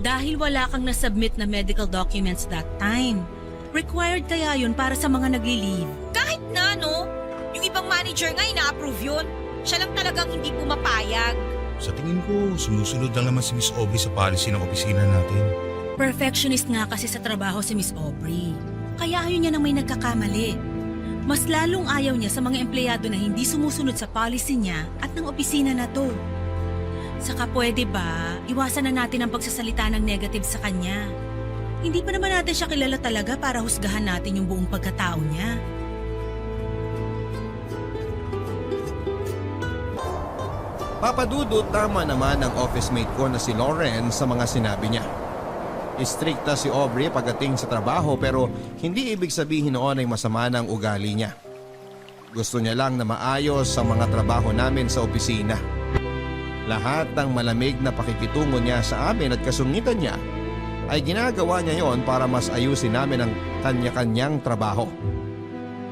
Dahil wala kang nasubmit na medical documents that time. Required kaya yun para sa mga nagli-leave. Kahit na, no? Yung ibang manager nga ina-approve yun. Siya lang talagang hindi pumapayag. Sa tingin ko, sumusunod lang naman si Miss Aubrey sa policy ng opisina natin. Perfectionist nga kasi sa trabaho si Miss Aubrey. Kaya ayaw niya nang may nagkakamali. Mas lalong ayaw niya sa mga empleyado na hindi sumusunod sa policy niya at ng opisina na to. Saka pwede ba, iwasan na natin ang pagsasalita ng negative sa kanya. Hindi pa naman natin siya kilala talaga para husgahan natin yung buong pagkatao niya. Papadudot, tama naman ang office mate ko na si Lauren sa mga sinabi niya. Istrikta si Aubrey pagdating sa trabaho pero hindi ibig sabihin noon ay masama ng ugali niya. Gusto niya lang na maayos sa mga trabaho namin sa opisina. Lahat ng malamig na pakikitungo niya sa amin at kasungitan niya ay ginagawa niya yon para mas ayusin namin ang kanya-kanyang trabaho.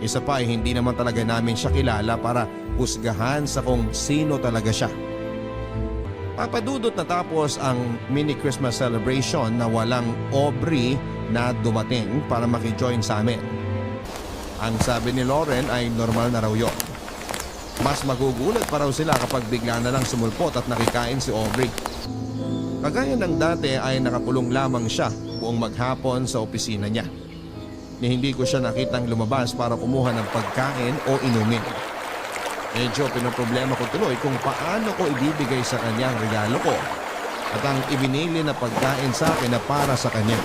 Isa pa ay hindi naman talaga namin siya kilala para husgahan sa kung sino talaga siya. Papadudot na tapos ang mini Christmas celebration na walang Aubrey na dumating para makijoin sa amin. Ang sabi ni Lauren ay normal na raw yun. Mas magugulat pa raw sila kapag bigla na lang sumulpot at nakikain si Aubrey. Kagaya ng dati ay nakakulong lamang siya buong maghapon sa opisina niya. Ni hindi ko siya nakitang lumabas para kumuha ng pagkain o inumin. Medyo pinoproblema ko tuloy kung paano ko ibibigay sa kanya ang regalo ko at ang ibinili na pagkain sa akin na para sa kanya.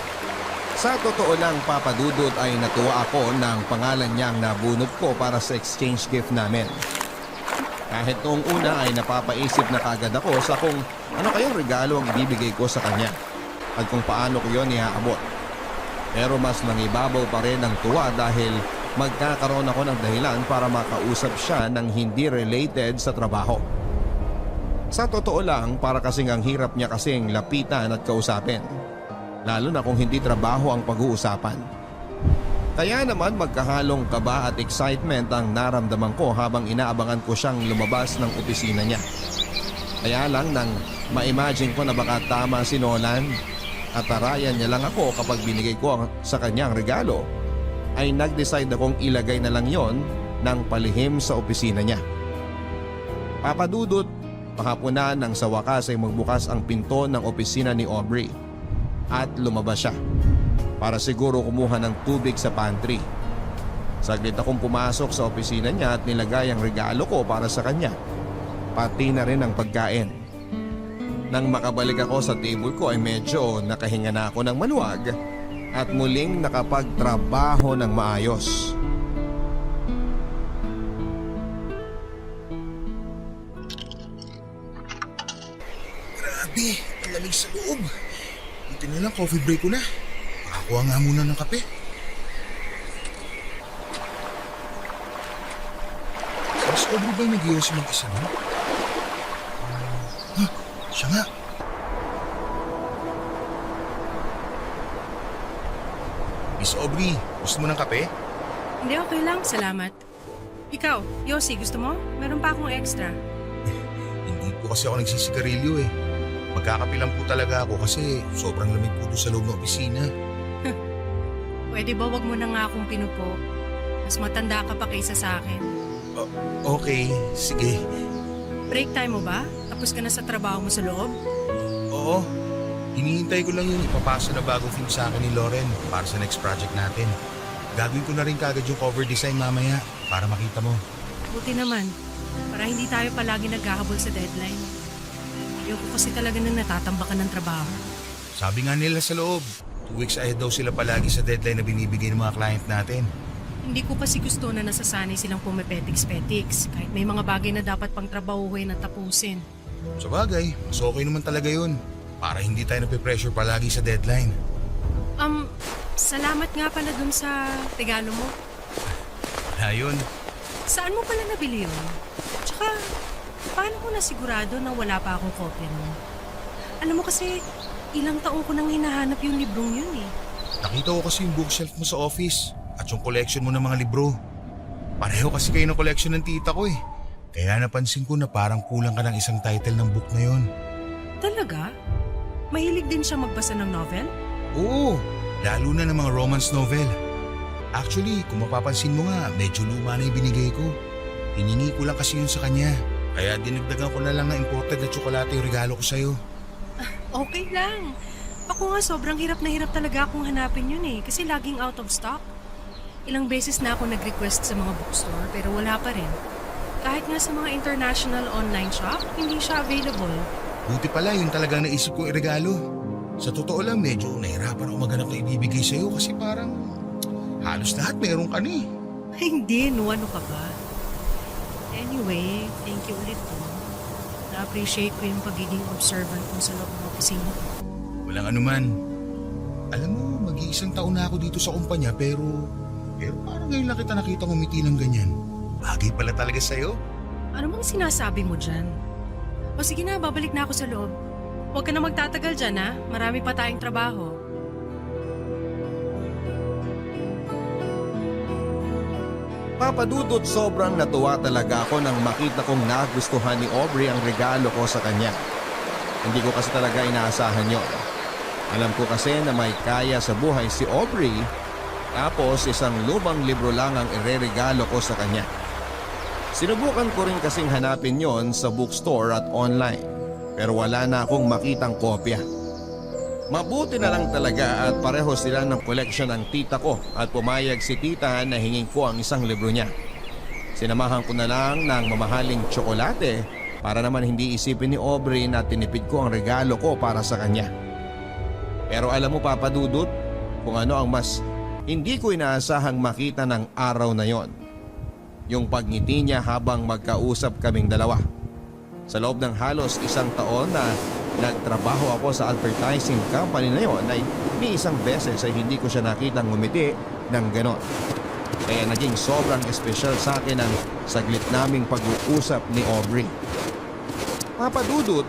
Sa totoo lang, Papadudot, ay natuwa ako ng pangalan niyang nabunot ko para sa exchange gift namin. Kahit noong una ay napapaisip na kagad ako sa kung ano kayang regalo ang ibibigay ko sa kanya at kung paano ko yon iaabot. Pero mas nangibabaw pa rin ang tuwa dahil magkakaroon ako ng dahilan para makausap siya ng hindi related sa trabaho. Sa totoo lang, para kasing ang hirap niya kasing lapitan at kausapin. Lalo na kung hindi trabaho ang pag-uusapan. Kaya naman magkahalong kaba at excitement ang naramdaman ko habang inaabangan ko siyang lumabas ng opisina niya. Kaya lang nang ma-imagine ko na baka tama si Nolan at tarayan niya lang ako kapag binigay ko sa kanyang regalo, ay nag-decide akong ilagay na lang yon ng palihim sa opisina niya. Papadudot, pahapunan nang sa wakas ay magbukas ang pinto ng opisina ni Aubrey at lumabas siya para siguro kumuha ng tubig sa pantry. Saglit akong pumasok sa opisina niya at nilagay ang regalo ko para sa kanya, pati na rin ang pagkain. Nang makabalik ako sa table ko ay medyo nakahinga na ako ng maluwag at muling nakapagtrabaho ng maayos. Grabe, ang lamig sa loob. Buti na lang, coffee break ko na. Makakuha nga muna ng kape. Mas Aubrey ba yung nag-iwas mag-isa mo? Siya nga. Miss Aubrey, gusto mo ng kape? Hindi, okay lang. Salamat. Ikaw, Yossi, gusto mo? Meron pa akong extra. Hindi po kasi ako nagsisigarilyo eh. Magkakape lang po talaga ako kasi sobrang lamig po doon sa loob ng opisina. Pwede ba wag mo na nga akong pinupo? Mas matanda ka pa kaysa sa akin. Okay, sige. Break time mo ba? Tapos ka na sa trabaho mo sa loob? Oo. Hinihintay ko lang yung ipapasa na bagong film sa akin ni Lauren para sa next project natin. Gagawin ko na rin kagad yung cover design mamaya para makita mo. Buti naman. Para hindi tayo palagi naghahabol sa deadline. Ayoko kasi talaga na natatambakan ng trabaho. Sabi nga nila sa loob, 2 weeks ahead daw sila palagi sa deadline na binibigay ng mga client natin. Hindi ko kasi gusto na nasasanay silang pumipetiks-petiks kahit may mga bagay na dapat pang trabahuhin at tapusin. Sa bagay, mas okay naman talaga yun. Para hindi tayo napipressure palagi sa deadline. Salamat nga pala dun sa regalo mo. Ayun. Saan mo pala nabili yun? Tsaka, paano ko nasigurado na wala pa akong kopya mo? Alam mo kasi, ilang taon ko nang hinahanap yung librong yun eh. Nakita ko kasi yung bookshelf mo sa office at yung collection mo ng mga libro. Pareho kasi kayo ng collection ng tita ko eh. Kaya napansin ko na parang kulang ka ng isang title ng book na yon. Talaga? Mahilig din siya magbasa ng novel? Oo, lalo na ng mga romance novel. Actually, kung mapapansin mo nga, medyo luma na yung binigay ko. Hiningi ko lang kasi yun sa kanya. Kaya dinagdagan ko na lang ng imported na tsokolate yung regalo ko sa'yo. Okay lang. Ako nga sobrang hirap na hirap talaga akong hanapin yun eh. Kasi laging out of stock. Ilang beses na ako nag-request sa mga bookstore pero wala pa rin. Kahit nga sa mga international online shop, hindi siya available. Buti pala yun talagang naisip kong iregalo. Sa totoo lang, medyo nahirapan ako maghanap na ibibigay sa'yo kasi parang halos lahat meron ka na eh. Ay, hindi, no, ano ka ba? Anyway, thank you ulit po. Na-appreciate ko yung pagiging observant mo sa loob ng opisina. Walang anuman. Alam mo, mag-iisang taon na ako dito sa kumpanya pero parang ngayon lang kita nakita ngumiti ng ganyan. Bagay pala talaga sa'yo. Ano bang sinasabi mo dyan? O sige na, babalik na ako sa loob. Huwag ka na magtatagal dyan ha. Marami pa tayong trabaho. Papadudot, sobrang natuwa talaga ako nang makita kong nagustuhan ni Aubrey ang regalo ko sa kanya. Hindi ko kasi talaga inaasahan yon. Alam ko kasi na may kaya sa buhay si Aubrey, tapos isang lumang libro lang ang ireregalo ko sa kanya. Sinubukan ko rin kasing hanapin yon sa bookstore at online, pero wala na akong makitang kopya. Mabuti na lang talaga at pareho sila ng koleksyon ng tita ko at pumayag si tita na hingin ko ang isang libro niya. Sinamahan ko na lang ng mamahaling tsokolate para naman hindi isipin ni Aubrey na tinipid ko ang regalo ko para sa kanya. Pero alam mo, Papa Dudut, kung ano ang mas hindi ko inaasahang makita ng araw na yon. yung pagngiti niya habang magkausap kaming dalawa. Sa loob ng halos 1 taon na nagtrabaho ako sa advertising company na yon ay ni isang beses ay hindi ko siya nakitang ngumiti ng ganon. Kaya naging sobrang espesyal sa akin ang saglit naming pag-uusap ni Aubrey. Papadudot,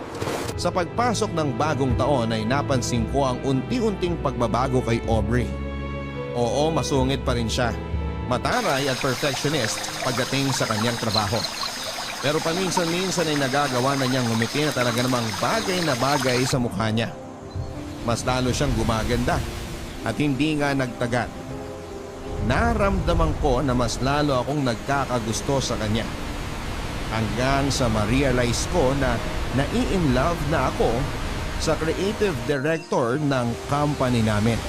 sa pagpasok ng bagong taon ay napansin ko ang unti-unting pagbabago kay Aubrey. Oo, masungit pa rin siya. Mataray at perfectionist pagdating sa kanyang trabaho. Pero paminsan-minsan ay nagagawa na niyang ngumiti na talaga namang bagay na bagay sa mukha niya. Mas lalo siyang gumaganda at hindi nga nagtagat. Naramdaman ko na mas lalo akong nagkakagusto sa kanya. Hanggang sa ma-realize ko na nai-in-love na ako sa creative director ng company namin.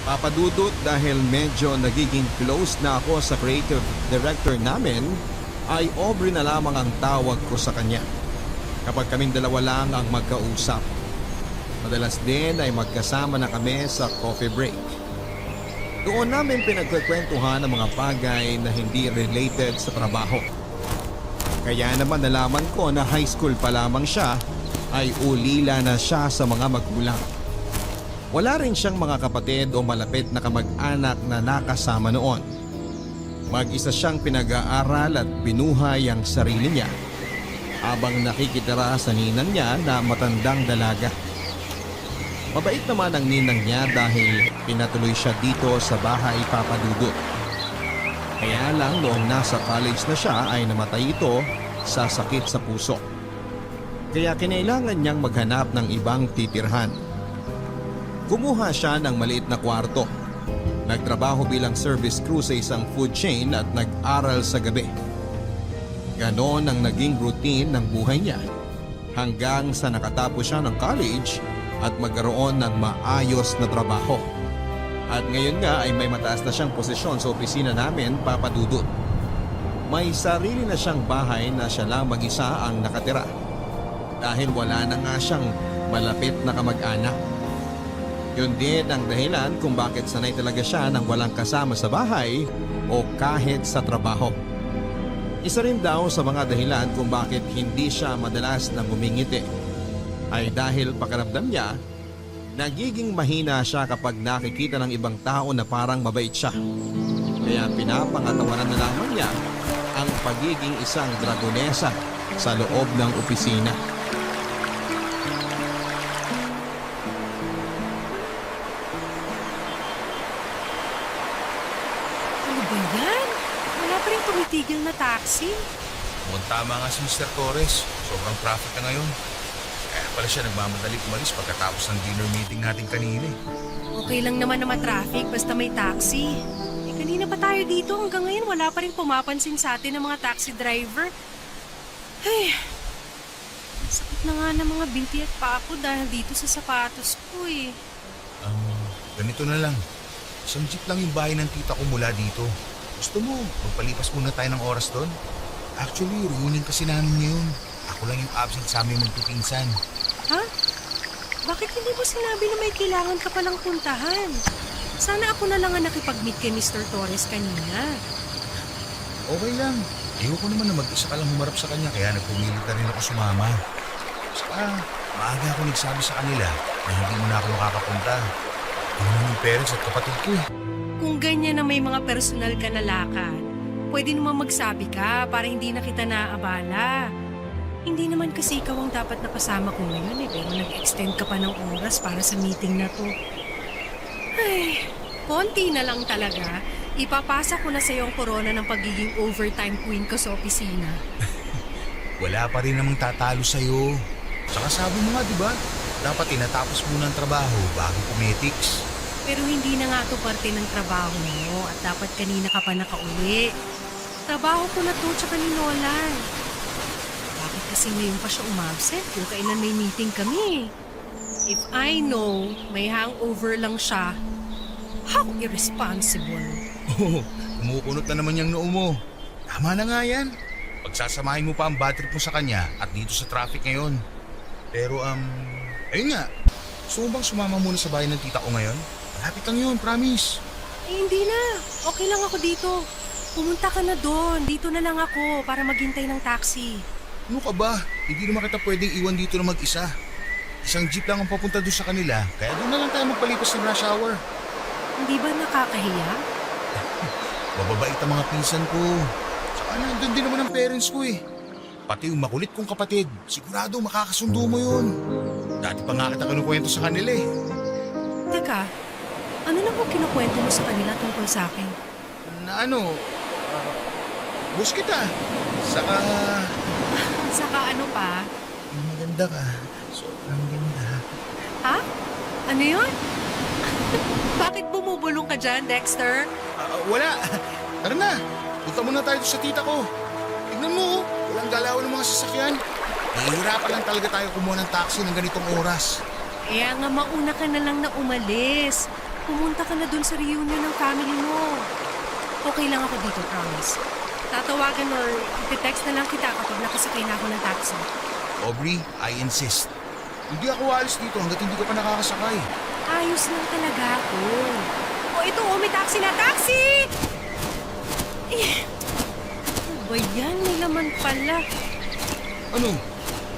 Papadudot, dahil medyo nagiging close na ako sa creative director namin, ay Aubrey na lamang ang tawag ko sa kanya kapag kaming dalawa lang ang magkausap. Madalas din ay magkasama na kami sa coffee break. Doon namin pinagkukwentuhan ang mga bagay na hindi related sa trabaho. Kaya naman nalaman ko na high school pa lamang siya ay ulila na siya sa mga magulang. Wala rin siyang mga kapatid o malapit na kamag-anak na nakasama noon. Mag-isa siyang pinag-aaral at binuhay ang sarili niya habang nakikitira sa ninang niya na matandang dalaga. Mabait naman ang ninang niya dahil pinatuloy siya dito sa bahay papadudot. Kaya lang noong nasa college na siya ay namatay ito sa sakit sa puso. Kaya kinailangan niyang maghanap ng ibang titirhan. Kumuha siya ng maliit na kwarto. Nagtrabaho bilang service crew sa isang food chain at nag-aral sa gabi. Ganon ang naging routine ng buhay niya hanggang sa nakatapos siya ng college at magkaroon ng maayos na trabaho. At ngayon nga ay may mataas na siyang posisyon sa opisina namin, papadudot. May sarili na siyang bahay na siya lang mag-isa ang nakatira dahil wala na nga siyang malapit na kamag-anak. Yun din ang dahilan kung bakit sanay talaga siya nang walang kasama sa bahay o kahit sa trabaho. Isa rin daw sa mga dahilan kung bakit hindi siya madalas na bumingiti ay dahil pakiramdam niya nagiging mahina siya kapag nakikita ng ibang tao na parang mabait siya. Kaya pinapangatawanan na lamang niya ang pagiging isang dragonesa sa loob ng opisina. Ano ba yan? Wala pa rin tumitigil na taxi. Mukhang tama nga si Mr. Torres. Sobrang traffic na ngayon. Kaya pala siya nagmamadali umalis pagkatapos ng dinner meeting natin kanina. Okay lang naman na matraffic basta may taxi. Kanina pa tayo dito hanggang ngayon wala pa rin pumapansin sa atin ng mga taxi driver. Ay, sakit na nga ng mga binti at paa ko dahil dito sa sapatos ko eh. Ganito na lang. Isang jeep lang yung bahay ng tita ko mula dito. Gusto mo, magpalipas muna tayo ng oras doon? Actually, reunion kasi namin ngayon. Ako lang yung absent sa aming magpipinsan. Ha? Bakit hindi mo sinabi na may kailangan ka palang puntahan? Sana ako na lang ang nakipag-meet kay Mr. Torres kanina. Okay lang. Ayoko naman na mag-isa ka lang humarap sa kanya kaya nagpumilit na rin ako sumama. Saka, maaga ako nagsabi sa kanila na hindi mo na ako makakapunta. Ano naman yung parents at kapatid ko eh. Kung ganyan na may mga personal ka na lakad, pwede naman magsabi ka para hindi na kita naaabala. Hindi naman kasi ikaw ang dapat nakasama ko ngayon eh, pero nag-extend ka pa ng oras para sa meeting na to. Ay, konti na lang talaga. Ipapasa ko na sa iyo ang korona ng pagiging overtime queen ko sa opisina. Wala pa rin namang tatalo sa'yo. Saka sabi mo nga, di ba? Dapat tinatapos muna ang trabaho bago pumetics. Pero hindi na nga ito parte ng trabaho mo at dapat kanina ka pa nakauwi. Trabaho ko na to tsaka ni Nolan. Bakit kasi ngayon pa siya umabsent kung kailan may meeting kami? If I know may hangover lang siya, how irresponsible. Oo, kumukunot na naman yung noo mo. Tama na nga yan. Pagsasamahin mo pa ang bad trip mo sa kanya at dito sa traffic ngayon. Pero ayun nga. Gusto mo bang sumama muna sa bahay ng tita ko ngayon? Malapit lang yun, promise. Eh, hindi na. Okay lang ako dito. Pumunta ka na doon. Dito na lang ako para maghintay ng taxi. Ano ka ba? Hindi naman kita pwedeng iwan dito na mag-isa. Isang jeep lang ang papunta doon sa kanila, kaya doon na lang tayo magpalipas ng rush hour. Hindi ba nakakahiya? Mababait ang mga pinsan ko. Tsaka nandun din naman ang parents ko eh. Pati yung makulit kong kapatid, sigurado makakasundo mo yun. Dati pa nga kita kinukwento sa kanila eh. Teka, ano na po kinukwento mo sa kanila tungkol sa akin? Na ano, bus kita. Saka, Saka ano pa? maganda ka. Sobrang ganda. Ha? Ano yun? Bakit bumubulong ka dyan, Dexter? Wala. Tara na. Punta muna tayo sa tita ko. Tignan mo, walang galaw ng mga sasakyan. Nahihirapan lang talaga tayo kumuha ng taxi ng ganitong oras. Kaya nga mauna ka na lang na umalis. Pumunta ka na dun sa reunion ng family mo. Okay lang ako dito, promise. Tatawagan or iti-text na lang kita kapag nakasakay na ako ng taxi. Aubrey, I insist. Hindi ako alis dito hanggat hindi ka pa nakakasakay. Ayos lang talaga ako. O ito, may taxi na. Taxi! Ano ba yan? May laman pala. Ano?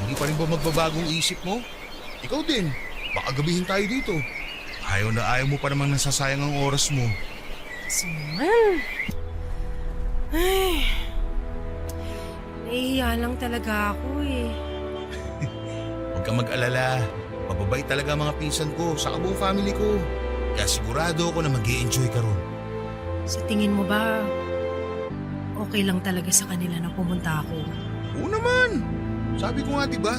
Hindi pa rin ba magbabagong isip mo? Ikaw din. Baka gabihin tayo dito. Ayaw na ayaw mo pa namang nasasayang ang oras mo. Kasi naman. Ay. Nahihiya lang talaga ako eh. Huwag kang mag-alala. Mababait talaga ang mga pinsan ko sa buong family ko. Kaya sigurado ako na mag-i-enjoy ka ron. Sa tingin mo ba, okay lang talaga sa kanila na pumunta ako? Oo naman. Sabi ko nga diba,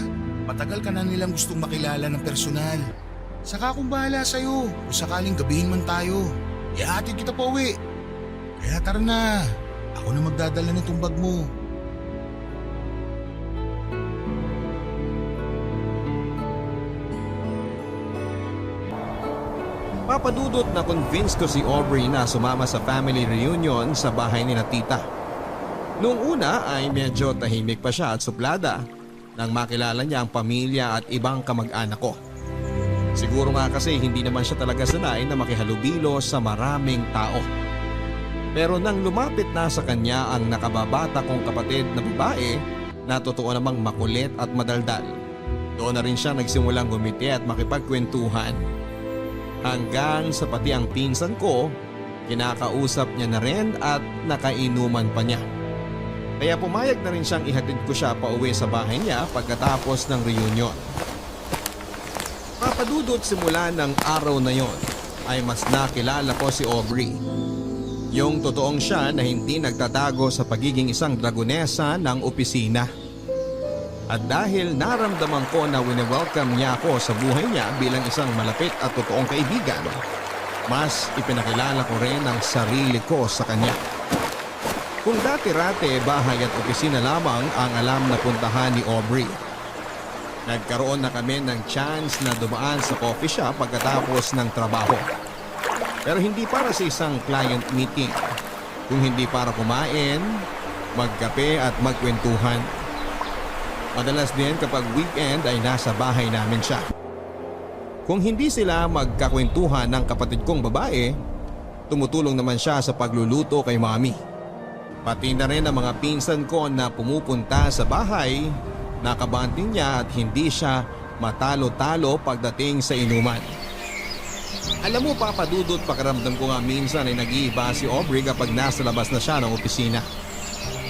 matagal ka na nilang gustong makilala ng personal. Saka akong bahala sa'yo kung sakaling gabihin man tayo. Ihatid kita pa uwi. Kaya tara na. Ako na magdadala nitong bag mo. Papadudot na convinced ko si Aubrey na sumama sa family reunion sa bahay ni na tita. Noong una ay medyo tahimik pa siya at suplada nang makilala niya ang pamilya at ibang kamag-anak ko. Siguro nga kasi hindi naman siya talaga sanay na makihalubilo sa maraming tao. Pero nang lumapit na sa kanya ang nakababata kong kapatid na babae na totoo namang makulit at madaldal, doon na rin siya nagsimulang gumiti at makipagkwentuhan. Hanggang sa pati ang pinsan ko, kinakausap niya na rin at nakainuman pa niya. Kaya pumayag na rin siyang ihatid ko siya pauwi sa bahay niya pagkatapos ng reunion. Papadudot simula ng araw na yon ay mas nakilala ko si Aubrey. Yung totoong siya na hindi nagtatago sa pagiging isang dragonesa ng opisina. At dahil naramdaman ko na wini-welcome niya ako sa buhay niya bilang isang malapit at totoong kaibigan, mas ipinakilala ko rin ang sarili ko sa kanya. Kung dati-rate bahay at opisina lamang ang alam na puntahan ni Aubrey, nagkaroon na kami ng chance na dumaan sa coffee shop pagkatapos ng trabaho. Pero hindi para sa isang client meeting, kung hindi para kumain, magkape at magkwentuhan. Madalas din kapag weekend ay nasa bahay namin siya. Kung hindi sila magkakwentuhan ng kapatid kong babae, tumutulong naman siya sa pagluluto kay mami. Pati na rin ang mga pinsan ko na pumupunta sa bahay, nakabanting niya at hindi siya matalo-talo pagdating sa inuman. Alam mo papadudot, pakiramdam ko nga minsan ay nag-iiba si Aubrey kapag nasa labas na siya ng opisina.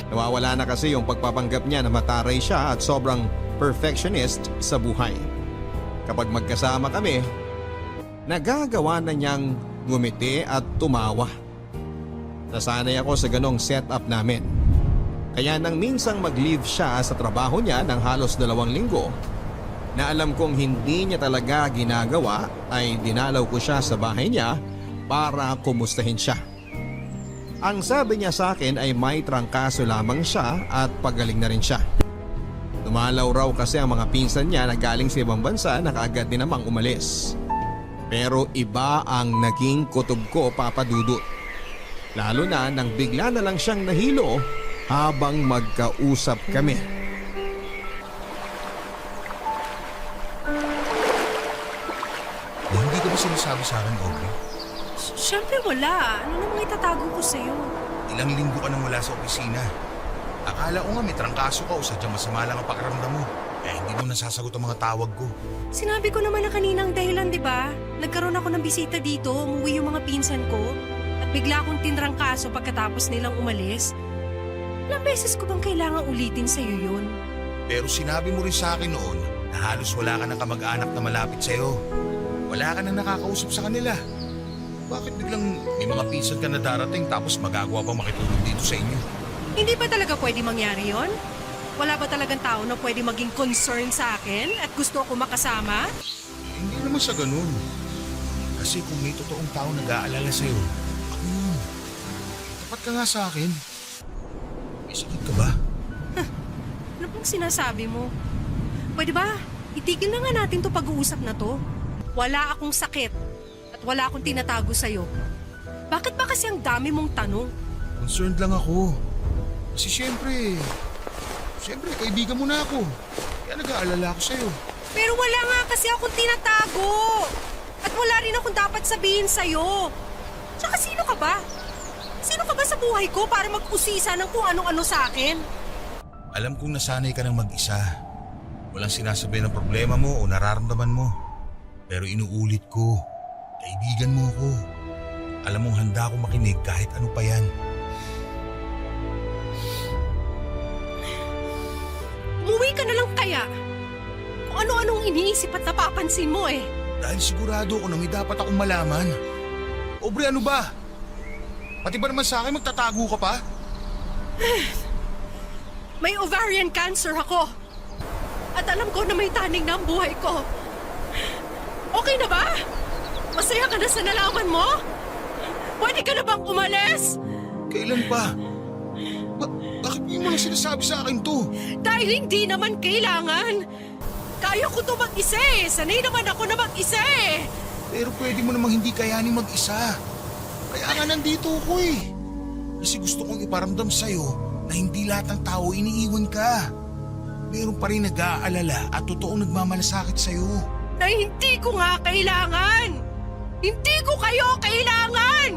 Nawawala na kasi yung pagpapanggap niya na mataray siya at sobrang perfectionist sa buhay. Kapag magkasama kami, nagagawa na niyang ngumiti at tumawa. Nasanay ako sa ganong setup namin. Kaya nang minsang mag-leave siya sa trabaho niya ng halos 2 linggo, na alam kong hindi niya talaga ginagawa, ay dinalaw ko siya sa bahay niya para kumustahin siya. Ang sabi niya sa akin ay may trangkaso lamang siya at pagaling na rin siya. Dumalaw raw kasi ang mga pinsan niya na galing sa ibang bansa na kaagad din namang umalis. Pero iba ang naging kutob ko, papadudot. Lalo na nang bigla na lang siyang nahilo habang magkausap kami. Hindi ka ba sinasabi sa akin, Aubrey? Siyempre wala. Ano namang itatago ko sa'yo? Ilang linggo ka nang wala sa opisina. Akala ko nga may trangkaso ka o sadyang masama lang ang pakiramdam mo. Kaya hindi mo nasasagot ang mga tawag ko. Sinabi ko naman na kaninang dahilan, di ba? Nagkaroon ako ng bisita dito, umuwi yung mga pinsan ko. At bigla akong tinrangkaso pagkatapos nilang umalis. Ilang beses ko bang kailangan ulitin sa'yo yun? Pero sinabi mo rin sa akin noon na halos wala ka ng kamag-anak na malapit sa'yo. Wala ka nang nakakausap sa kanila. Bakit biglang may mga pinsan ka na darating tapos magagawa pa makitulog dito sa inyo? Hindi ba talaga pwede mangyari yon? Wala ba talagang tao na pwede maging concern sa akin at gusto ako makasama? Hindi naman sa ganun. Kasi kung may totoong tao nag-aalala sa'yo, ako yun. Tapat ka nga sa akin. May sakit ka ba? Ano bang sinasabi mo? Pwede ba? Itigil na nga natin to pag-uusap na to. Wala akong sakit at wala akong tinatago sa'yo. Bakit ba kasi ang dami mong tanong? Concerned lang ako. Kasi syempre kaibigan mo na ako. Kaya nag-aalala ako sa'yo. Pero wala nga kasi akong tinatago. At wala rin akong dapat sabihin sa'yo. Tsaka sino ka ba? Sino ka ba sa buhay ko para mag-usisa ng kung anong-ano sa akin? Alam kong nasanay ka ng mag-isa. Walang sinasabi ng problema mo o nararamdaman mo. Pero inuulit ko, kaibigan mo ako. Alam mong handa akong makinig kahit ano pa yan. Umuwi ka na lang kaya. Kung ano-anong iniisip at napapansin mo eh. Dahil sigurado ako na may dapat akong malaman. Aubrey, ano ba? Pati ba naman sa akin magtatago ka pa? May ovarian cancer ako. At alam ko na may taning na ang buhay ko. Okay na ba? Masaya ka na sa nalaman mo? Pwede ka na bang umalis? Kailan pa? Bakit hindi mo lang sinasabi sa akin to? Dahil hindi naman kailangan. Kaya ko to mag-isa eh. Sanay naman ako na mag-isa eh. Pero pwede mo namang hindi kayanin mag-isa. Kaya nga nandito ako eh. Kasi gusto kong iparamdam sa'yo na hindi lahat ng tao iniiwan ka. Meron pa rin nag-aalala at totoong nagmamalasakit sa'yo. Na hindi ko nga kailangan. Hindi ko kayo kailangan.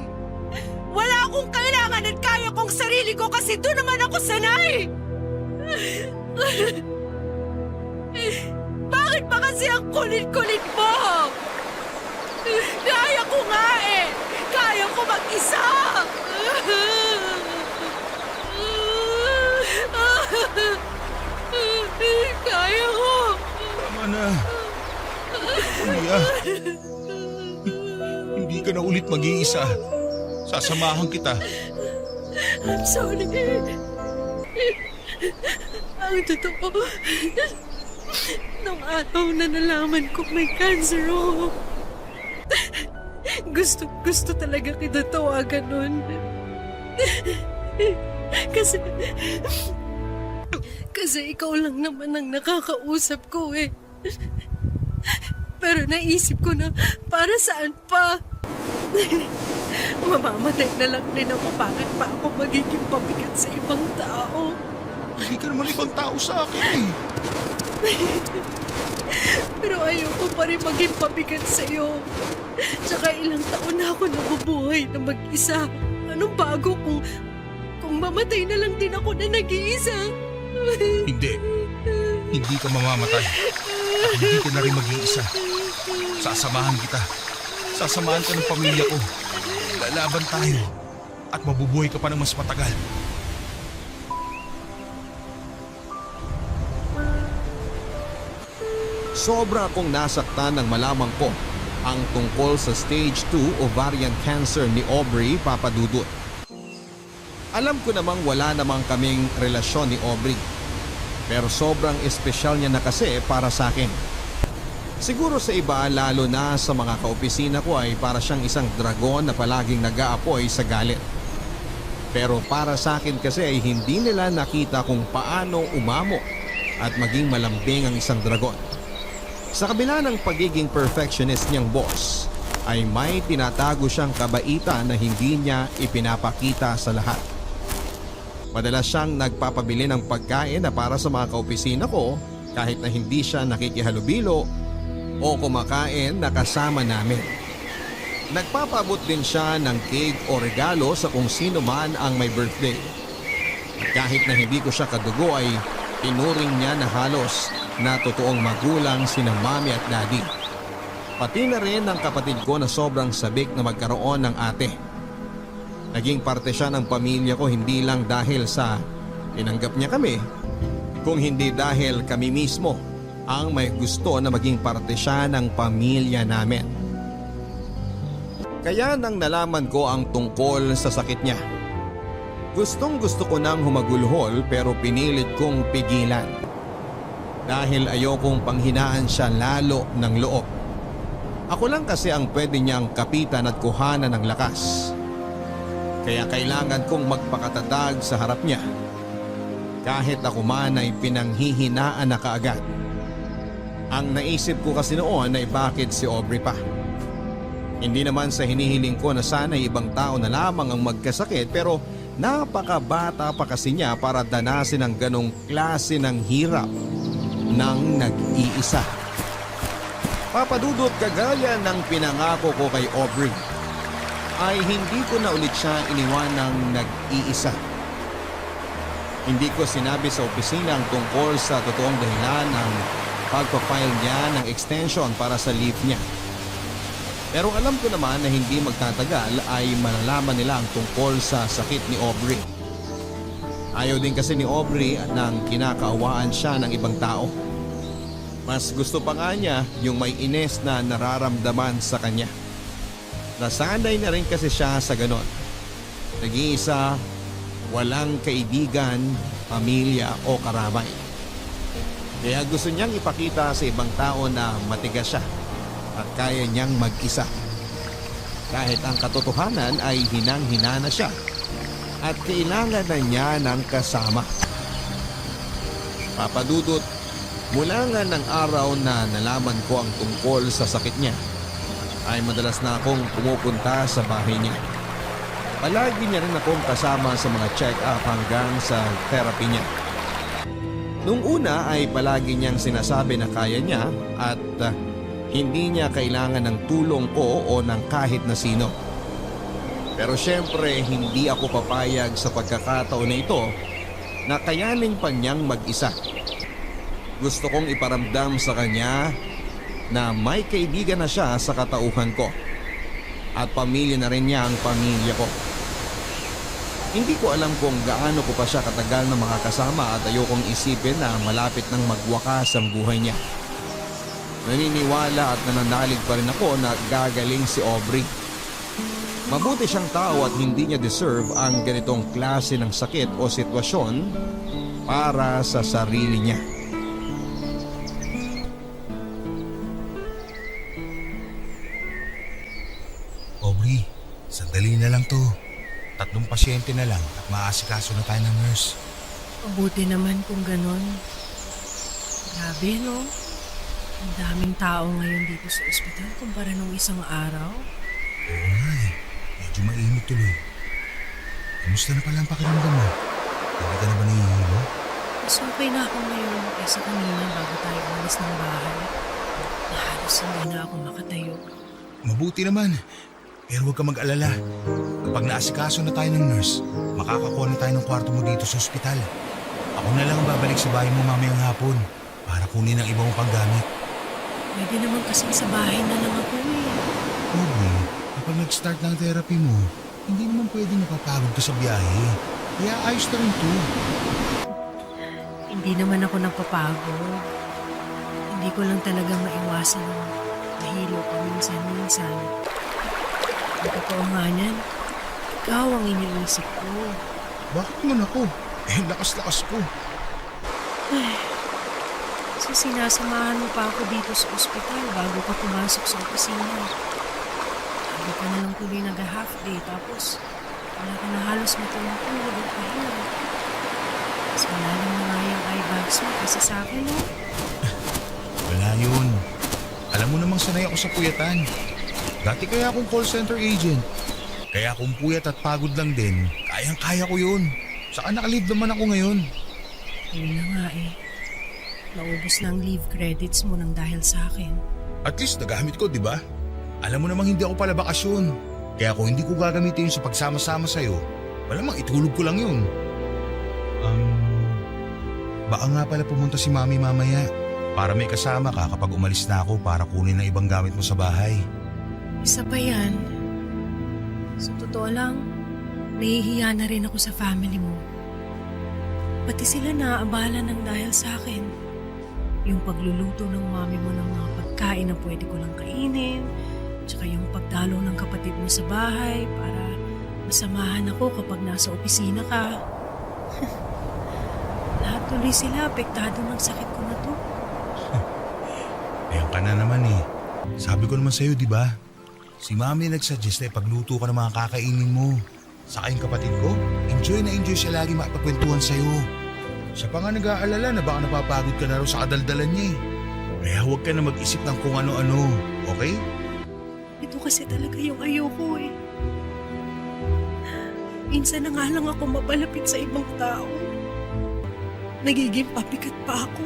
Wala akong kailangan at kaya kong sarili ko kasi doon naman ako sanay. Bakit ba kasi ang kulit-kulit mo? Kaya ko nga eh. Kaya ko mag-isa. Kaya ko. Tama na. Kuya, hindi ka na ulit mag-iisa. Sasamahan kita. I'm sorry. Ang totoo, nung araw na nalaman ko may cancer ako, gusto talaga kita tawagan nun. Kasi ikaw lang naman ang nakakausap ko eh. Pero naisip ko na para saan pa. Mamamatay na lang din ako. Bakit pa ako magiging pabigat sa ibang tao? Hindi ka naman ibang tao sa akin eh. Pero ayoko pa rin maging pabigat sa'yo. Tsaka ilang taon na ako nabubuhay na mag-isa. Anong bago kung mamatay na lang din ako na nag-iisa? Hindi. Hindi ka mamamatay. At hindi ka na rin mag-iisa. Sasamahan kita. Sasamahan ka ng pamilya ko. Lalaban tayo. At mabubuhay ka pa ng mas matagal. Sobra akong nasaktan nang malaman ko ang tungkol sa stage 2 ovarian cancer ni Aubrey Papadudut. Alam ko namang wala namang kaming relasyon ni Aubrey. Pero sobrang espesyal niya na kasi para sa akin. Siguro sa iba, lalo na sa mga kaopisina ko, ay para siyang isang dragon na palaging nag-aapoy sa galit. Pero para sa akin kasi ay hindi nila nakita kung paano umamo at maging malambing ang isang dragon. Sa kabila ng pagiging perfectionist niyang boss, ay may tinatago siyang kabaitan na hindi niya ipinapakita sa lahat. Madalas siyang nagpapabili ng pagkain na para sa mga kaopisina ko kahit na hindi siya nakikihalubilo o kumakain na kasama namin. Nagpapabot din siya ng cake o regalo sa kung sino man ang may birthday. At kahit na hindi ko siya kadugo ay tinuring niya na halos na totoong magulang sina mami at daddy. Pati na rin ang kapatid ko na sobrang sabik na magkaroon ng ate. Naging parte siya ng pamilya ko hindi lang dahil sa tinanggap niya kami, kung hindi dahil kami mismo ang may gusto na maging parte siya ng pamilya namin. Kaya nang nalaman ko ang tungkol sa sakit niya, gustong gusto ko nang humagulhol pero pinilit kong pigilan. Dahil ayokong panghinaan siya lalo ng loob. Ako lang kasi ang pwede niyang kapitan at kuhanan ng lakas. Kaya kailangan kong magpakatatag sa harap niya. Kahit ako man ay pinanghihinaan na kaagad. Ang naisip ko kasi noon ay bakit si Aubrey pa. Hindi naman sa hinihiling ko na sana ibang tao na lamang ang magkasakit pero napakabata pa kasi niya para danasin ang ganong klase ng hirap ng nag-iisa. Papadudot kagaya ng pinangako ko kay Aubrey ay hindi ko na ulit siya iniwan ng nag-iisa. Hindi ko sinabi sa opisina ang tungkol sa totoong dahilan ng pagpapile niya ng extension para sa leave niya. Pero alam ko naman na hindi magtatagal ay malalaman nila ang tungkol sa sakit ni Aubrey. Ayaw din kasi ni Aubrey nang kinakaawaan siya ng ibang tao. Mas gusto pa nga niya yung may ines na nararamdaman sa kanya. Nasanay na rin kasi siya sa ganon. Nag-iisa, walang kaibigan, pamilya o karamay. Kaya gusto niyang ipakita sa ibang tao na matigas siya at kaya niyang mag-isa. Kahit ang katotohanan ay hinang-hina na siya at kailangan na niya ng kasama. Papadudot, mula nga ng araw na nalaman ko ang tungkol sa sakit niya, ay madalas na akong pumupunta sa bahay niya. Palagi niya rin akong kasama sa mga check-up hanggang sa therapy niya. Nung una ay palagi niyang sinasabi na kaya niya at hindi niya kailangan ng tulong ko o ng kahit na sino. Pero syempre hindi ako papayag sa pagkakataon na ito na kayanin pa niyang mag-isa. Gusto kong iparamdam sa kanya na may kaibigan na siya sa katauhan ko at pamilya na rin niya ang pamilya ko. Hindi ko alam kung gaano ko pa siya katagal na makakasama at ayokong isipin na malapit nang magwakas ang buhay niya. Naniniwala at nananalig pa rin ako na gagaling si Aubrey. Mabuti siyang tao at hindi niya deserve ang ganitong klase ng sakit o sitwasyon para sa sarili niya. Aubrey, sandali na lang to. 3 pasyente na lang at maaasikaso na tayo ng nurse. Mabuti naman kung ganon. Grabe, no? Ang daming tao ngayon dito sa ospital kumpara nung isang araw. Oo nga eh, medyo mainit tuloy. Kamusta na pala ang pakiramdam mo? Hindi ka na ba nahihilo? Mas okay na ako ngayon kaysa kanina bago tayo umalis ng bahay. Na halos hindi na ako makatayo. Mabuti naman. Pero huwag ka mag-alala. Kapag naasikaso na tayo ng nurse, makakakuha na tayo ng kwarto mo dito sa ospital. Ako na lang ang babalik sa bahay mo mamayang hapon para kunin ang ibang paggamit. Pwede naman kasi sa bahay na lang ako eh. Aubrey, kapag nag-start na ang therapy mo, hindi naman pwede mapapagod ka sa biyahe. Kaya ayos na rin to. Hindi naman ako nagpapagod. Hindi ko lang talaga maiwasan ng mahilo ko minsan-minsan. Ang totoo nga niyan, ikaw ang iniisip ko. Bakit naman ako? Lakas-lakas ko. So sinasamahan mo pa ako dito sa ospital bago ka pumasok sa opisina. Bago ka na lang tuloy nag-half day tapos wala ka na halos matulog at pahinga. Mas malalim na nga yung eye bags mo kasi sa akin, no? Wala yun. Alam mo namang sanay ako sa puyatan. Dati kaya akong call center agent. Kaya kung puyat at pagod lang din, kayang-kaya ko yun. Saka nakalive naman ako ngayon. Yun na nga eh. Naubos na ang leave credits mo nang dahil sa akin. At least nagamit ko, di ba? Alam mo namang hindi ako pala bakasyon. Kaya kung hindi ko gagamitin yun sa pagsama-sama sa'yo, malamang itulog ko lang yun. Baka nga pala pumunta si Mami mamaya para may kasama ka kapag umalis na ako para kunin ang ibang gamit mo sa bahay. Isa pa yan. Sa totoo lang, nahihiya na rin ako sa family mo. Pati sila naaabala ng dahil sa akin. Yung pagluluto ng mami mo ng mga pagkain na pwede ko lang kainin, tsaka yung pagdalo ng kapatid mo sa bahay para masamahan ako kapag nasa opisina ka. Lahat tuloy sila apektado ng sakit ko na to. Ayan ka na naman eh. Sabi ko naman sa'yo, di ba? Si Mami nagsuggest na ipagluto ka ng mga kakainin mo. Saka yung kapatid ko, enjoy na enjoy siya lagi makipagkwentuhan sa'yo. Siya pa nga nag-aalala na baka napapagod ka na raw sa kadaldalan niya eh. Kaya huwag ka na mag-isip ng kung ano-ano, okay? Ito kasi talaga yung ayoko eh. Minsan na nga lang ako mapalapit sa ibang tao. Nagiging papikat pa ako.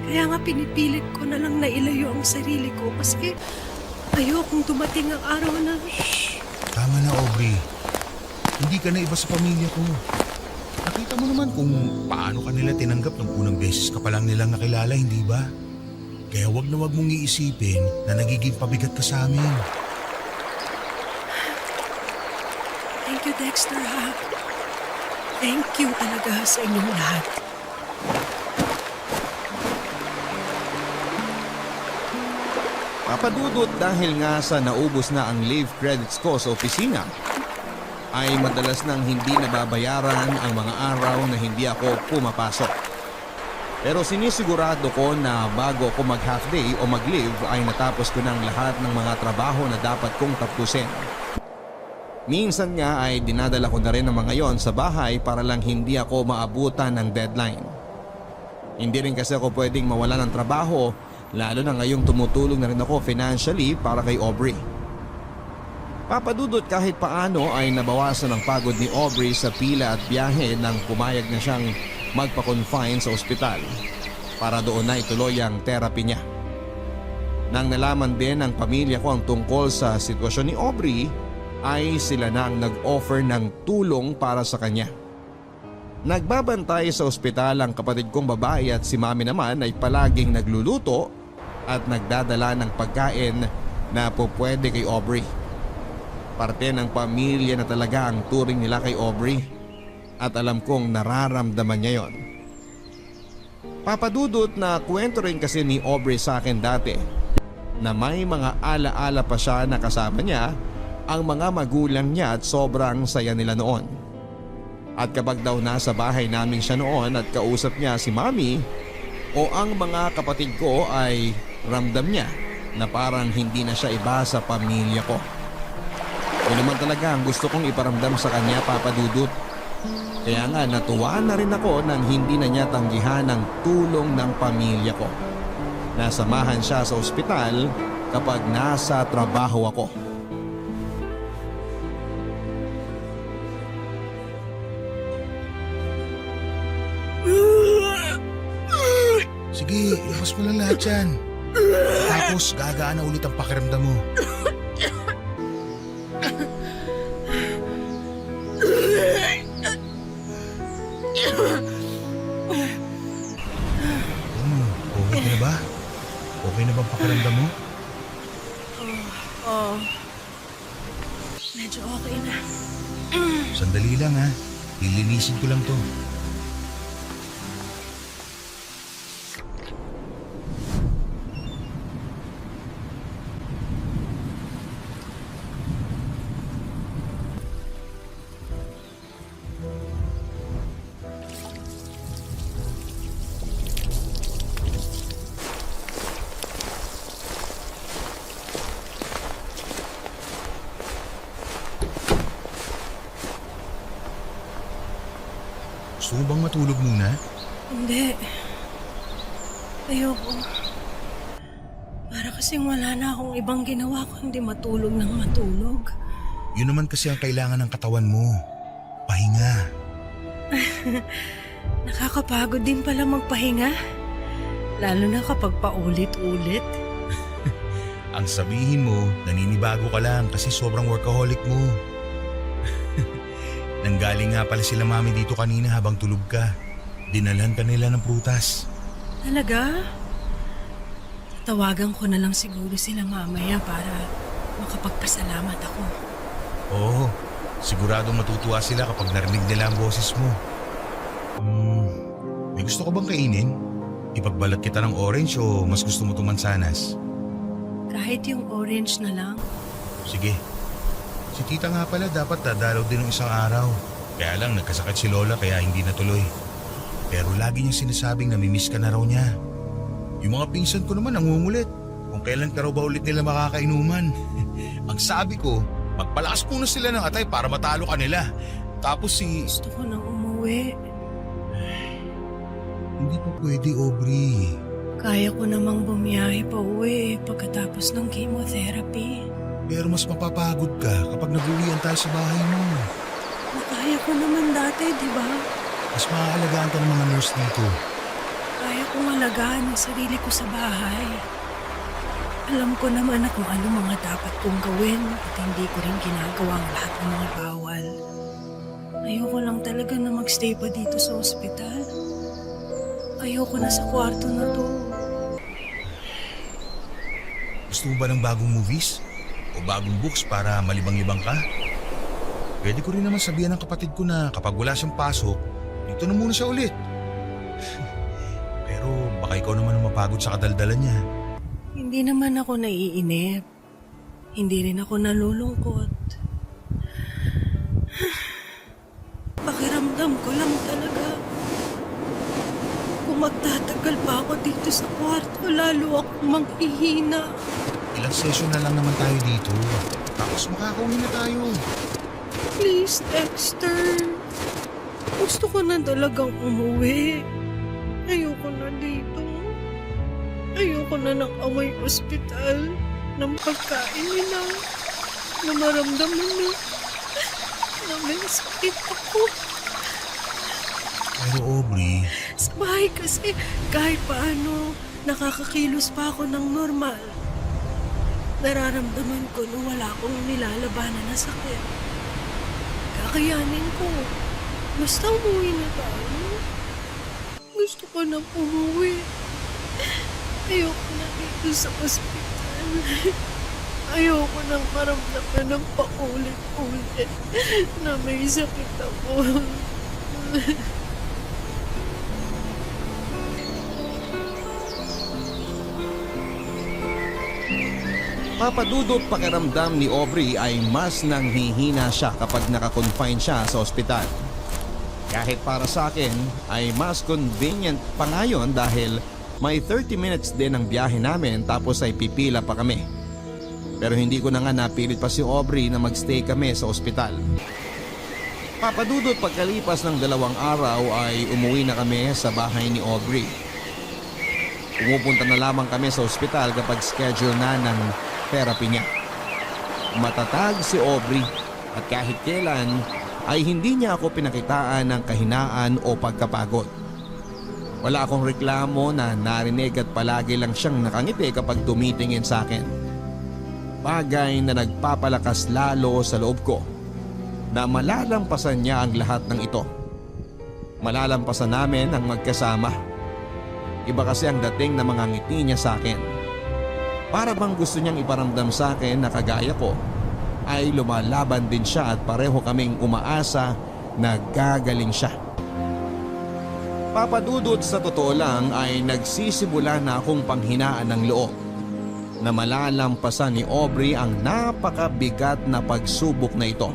Kaya nga pinipilit ko na lang na ilayo ang sarili ko kasi ayokong dumating ang araw na... Tama na, Aubrey. Hindi ka na iba sa pamilya ko. Nakita mo naman kung paano ka nila tinanggap nung unang beses ka pa lang nilang nakilala, hindi ba? Kaya wag na wag mong iisipin na nagiging pabigat ka sa amin. Thank you, Dexter, ha? Thank you talaga sa inyong lahat. Papadudot dahil nga sa naubos na ang leave credits ko sa opisina, ay madalas nang hindi nababayaran ang mga araw na hindi ako pumapasok. Pero sinisigurado ko na bago ako mag half day o mag leave ay natapos ko ng lahat ng mga trabaho na dapat kong tapusin. Minsan nga ay dinadala ko na rin ang mga yon sa bahay para lang hindi ako maabutan ng deadline. Hindi rin kasi ako pwedeng mawala ng trabaho, lalo na ngayong tumutulong na rin ako financially para kay Aubrey. Papadudot kahit paano ay nabawasan ang pagod ni Aubrey sa pila at biyahe nang pumayag na siyang magpa-confine sa ospital para doon na ituloy ang therapy niya. Nang nalaman din ng pamilya ko ang tungkol sa sitwasyon ni Aubrey, ay sila na ang nag-offer ng tulong para sa kanya. Nagbabantay sa ospital ang kapatid kong babae at si Mami naman ay palaging nagluluto at nagdadala ng pagkain na pupwede kay Aubrey. Parte ng pamilya na talaga ang turing nila kay Aubrey at alam kong nararamdaman niya yon. Papadudot na kwento rin kasi ni Aubrey sa akin dati na may mga alaala pa siya na kasama niya ang mga magulang niya at sobrang saya nila noon. At kapag daw nasa bahay namin siya noon at kausap niya si Mami o ang mga kapatid ko ay ramdam niya na parang hindi na siya iba sa pamilya ko. Yun naman talaga ang gusto kong iparamdam sa kanya, Papadudot. Kaya nga natuwa na rin ako nang hindi na niya tanggihan ang tulong ng pamilya ko. Nasamahan siya sa ospital kapag nasa trabaho ako. Sige, ilabas mo lang lahat yan. Tapos gagaan na ulit ang pakiramdam mo. Okay na ba? Okay na bang pakiramdam mo? Medyo okay na. Sandali lang ha. Lilinisin ko lang to. Gusto mo bang matulog muna? Hindi. Ayoko. Para kasing wala na akong ibang ginawa kundi matulog ng matulog. Yun naman kasi ang kailangan ng katawan mo. Pahinga. Nakakapagod din pala magpahinga. Lalo na kapag paulit-ulit. Ang sabihin mo, naninibago ka lang kasi sobrang workaholic mo. Nanggaling nga pala sila mami dito kanina habang tulog ka. Dinalhan ka nila ng prutas. Talaga? Tawagan ko na lang siguro sila mamaya para makapagpasalamat ako. Oo, siguradong matutuwa sila kapag narinig nila ang boses mo. May gusto ka bang kainin? Ipagbalat kita ng orange o mas gusto mo tumansanas? Kahit yung orange na lang. Sige. Si tita nga pala dapat dadalaw din ng isang araw. Kaya lang nagkasakit si Lola kaya hindi natuloy. Pero lagi niyang sinasabing namimiss ka na raw niya. Yung mga pinsan ko naman nangungulit kung kailan ka raw ba ulit nila makakainuman. Ang sabi ko, magpalakas muna sila ng atay para matalo ka nila. Tapos Gusto ko nang umuwi. Hindi pa pwede, Aubrey. Kaya ko namang bumiyahe pa uwi pagkatapos ng chemotherapy. Pero mas mapapagod ka kapag nag-uwian tayo sa bahay mo. Kaya ko naman dati, di ba? Mas maaalagaan ka ng mga nurse dito. Kaya kong alagaan ang sarili ko sa bahay. Alam ko naman na kung ano mga dapat kong gawin at hindi ko rin ginagawa ang lahat ng mga bawal. Ayoko lang talaga na magstay pa dito sa ospital. Ayoko na sa kwarto na to. Gusto mo ba ng bagong movies? O bagong books para malibang-libang ka? Pwede ko rin naman sabihan ng kapatid ko na kapag wala siyang pasok, dito na muna siya ulit. Pero baka ikaw naman ang mapagod sa kadaldalan niya. Hindi naman ako naiinip. Hindi rin ako nalulungkot. Pakiramdam ko lang talaga. Kung magtatagal pa ako dito sa kwarto, lalo akong manghihina. Ilang session na lang naman tayo dito. Tapos makakauwi na tayo. Please, Dexter. Gusto ko na talagang umuwi. Ayoko na dito. Ayoko na ng amoy ospital, ng pagkain nila, na maramdaman na may sakit ako. Pero Aubrey, Sa bahay kasi kahit paano nakakakilos pa ako ng normal. Nararamdaman ko na wala akong nilalabanan na sakit. Kakayanin ko. Basta umuwi na tayo. Gusto ko na umuwi. Ayoko na dito sa ospital. Ayoko nang maramdaman ng paulit-ulit na may sakit ako. Papadudot pakiramdam ni Aubrey ay mas nanghihina siya kapag nakakonfine siya sa ospital. Kahit para sa akin ay mas convenient pa ngayon dahil may 30 minutes din ang biyahe namin tapos ay pipila pa kami. Pero hindi ko na nga napilit pa si Aubrey na magstay kami sa ospital. Papadudot pagkalipas ng 2 araw ay umuwi na kami sa bahay ni Aubrey. Pumupunta na lamang kami sa ospital kapag schedule na ng therapy niya. Matatag si Aubrey at kahit kailan ay hindi niya ako pinakitaan ng kahinaan o pagkapagod. Wala akong reklamo na narinig at palagi lang siyang nakangiti kapag tumitingin sa akin. Bagay na nagpapalakas lalo sa loob ko na malalampasan niya ang lahat ng ito. Malalampasan namin ang magkasama. Iba kasi ang dating na mga ngiti niya sa akin. Para bang gusto niyang iparamdam sa akin na kagaya ko ay lumalaban din siya at pareho kaming umaasa na gagaling siya. Papadudot sa totoo lang ay nagsisimula na akong panghinaan ng loob na malalampasan ni Aubrey ang napakabigat na pagsubok na ito.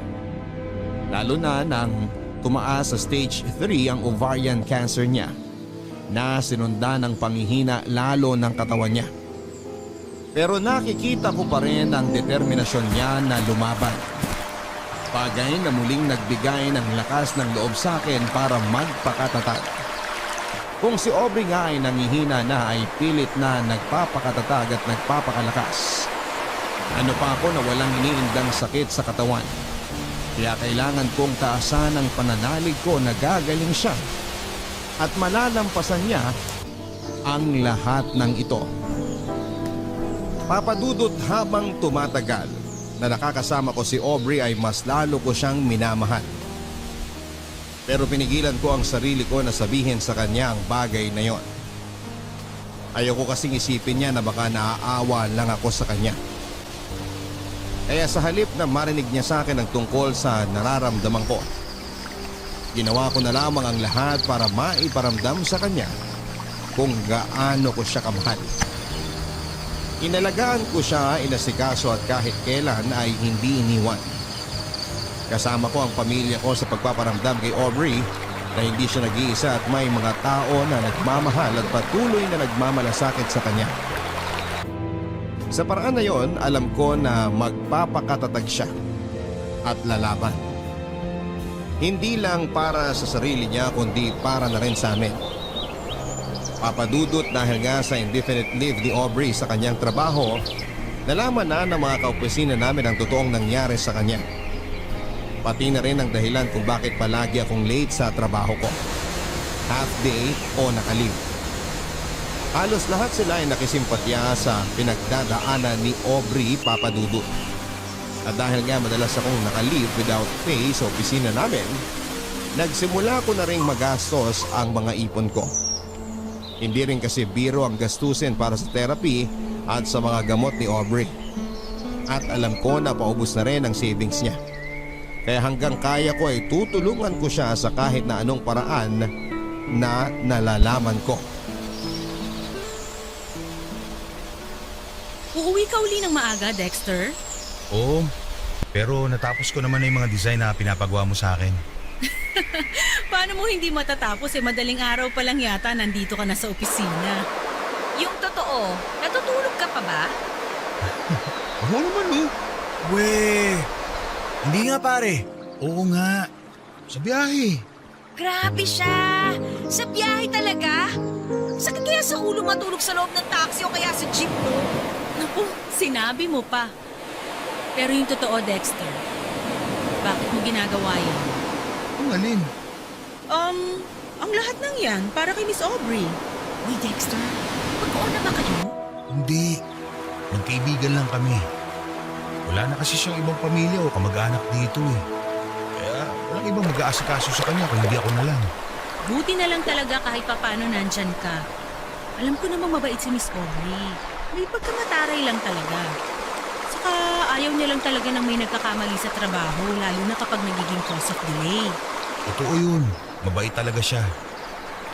Lalo na nang tumaas sa stage 3 ang ovarian cancer niya na sinundan ng panghihina lalo ng katawan niya. Pero nakikita ko pa rin ang determinasyon niya na lumaban. Bagay na muling nagbigay ng lakas ng loob sa akin para magpakatatag. Kung si Aubrey nga ay nangihina na ay pilit na nagpapakatatag at nagpapakalakas. Ano pa ako na walang iniindang sakit sa katawan. Kaya kailangan kong taasan ang pananalig ko na gagaling siya at malalampasan niya ang lahat ng ito. Papadudot habang tumatagal na nakakasama ko si Aubrey ay mas lalo ko siyang minamahal. Pero pinigilan ko ang sarili ko na sabihin sa kanya ang bagay na yon. Ayoko kasing isipin niya na baka naaawa lang ako sa kanya. Kaya sa halip na marinig niya sa akin ang tungkol sa nararamdaman ko, ginawa ko na lamang ang lahat para maiparamdam sa kanya kung gaano ko siya kamahal. Inalagaan ko siya, inasikaso at kahit kailan ay hindi iniwan. Kasama ko ang pamilya ko sa pagpaparamdam kay Aubrey na hindi siya nag-iisa at may mga tao na nagmamahal at patuloy na nagmamalasakit sa kanya. Sa paraan na yon, alam ko na magpapakatatag siya at lalaban. Hindi lang para sa sarili niya kundi para na rin sa amin. Papadudot dahil nga sa indefinite leave ni Aubrey sa kanyang trabaho, nalaman na ng mga kaopisina namin ang totoong nangyari sa kanya. Pati na rin ang dahilan kung bakit palagi akong late sa trabaho ko. Half day o nakalive. Halos lahat sila ay nakisimpatya sa pinagdadaanan ni Aubrey, Papadudot. At dahil nga madalas akong nakalive without pay sa opisina namin, nagsimula ko na ring magastos ang mga ipon ko. Hindi rin kasi biro ang gastusin para sa therapy at sa mga gamot ni Aubrey. At alam ko na paubos na rin ang savings niya. Kaya hanggang kaya ko ay tutulungan ko siya sa kahit na anong paraan na nalalaman ko. Uuwi ka uli ng maaga, Dexter? Oo, pero natapos ko naman na yung mga design na pinapagawa mo sa akin. Paano mo hindi matatapos madaling araw pa lang yata nandito ka na sa opisina. Yung totoo, natutulog ka pa ba? Oo naman eh. Weh! Hindi nga pare. Oo nga. Sa biyahe. Grabe siya! Sa biyahe talaga? Sakit kaya sa ulo matulog sa loob ng taxi o kaya sa jeep mo? Naku, sinabi mo pa. Pero yung totoo, Dexter, bakit mo ginagawa yan? Ang alin? Ang lahat ng yan para kay Miss Aubrey. Uy, Dexter, mag-on na ba kayo? Hindi. Magkaibigan lang kami. Wala na kasi siyang ibang pamilya o kamag-anak dito eh. Kaya walang ibang mag-aasikaso sa kanya kung hindi ako na lang. Buti na lang talaga kahit papano nandyan ka. Alam ko namang mabait si Miss Aubrey. May pagkamataray lang talaga. Saka ayaw niya lang talaga ng may nagkakamali sa trabaho, lalo na kapag nagiging cause of delay. Totoo yun. Mabait talaga siya.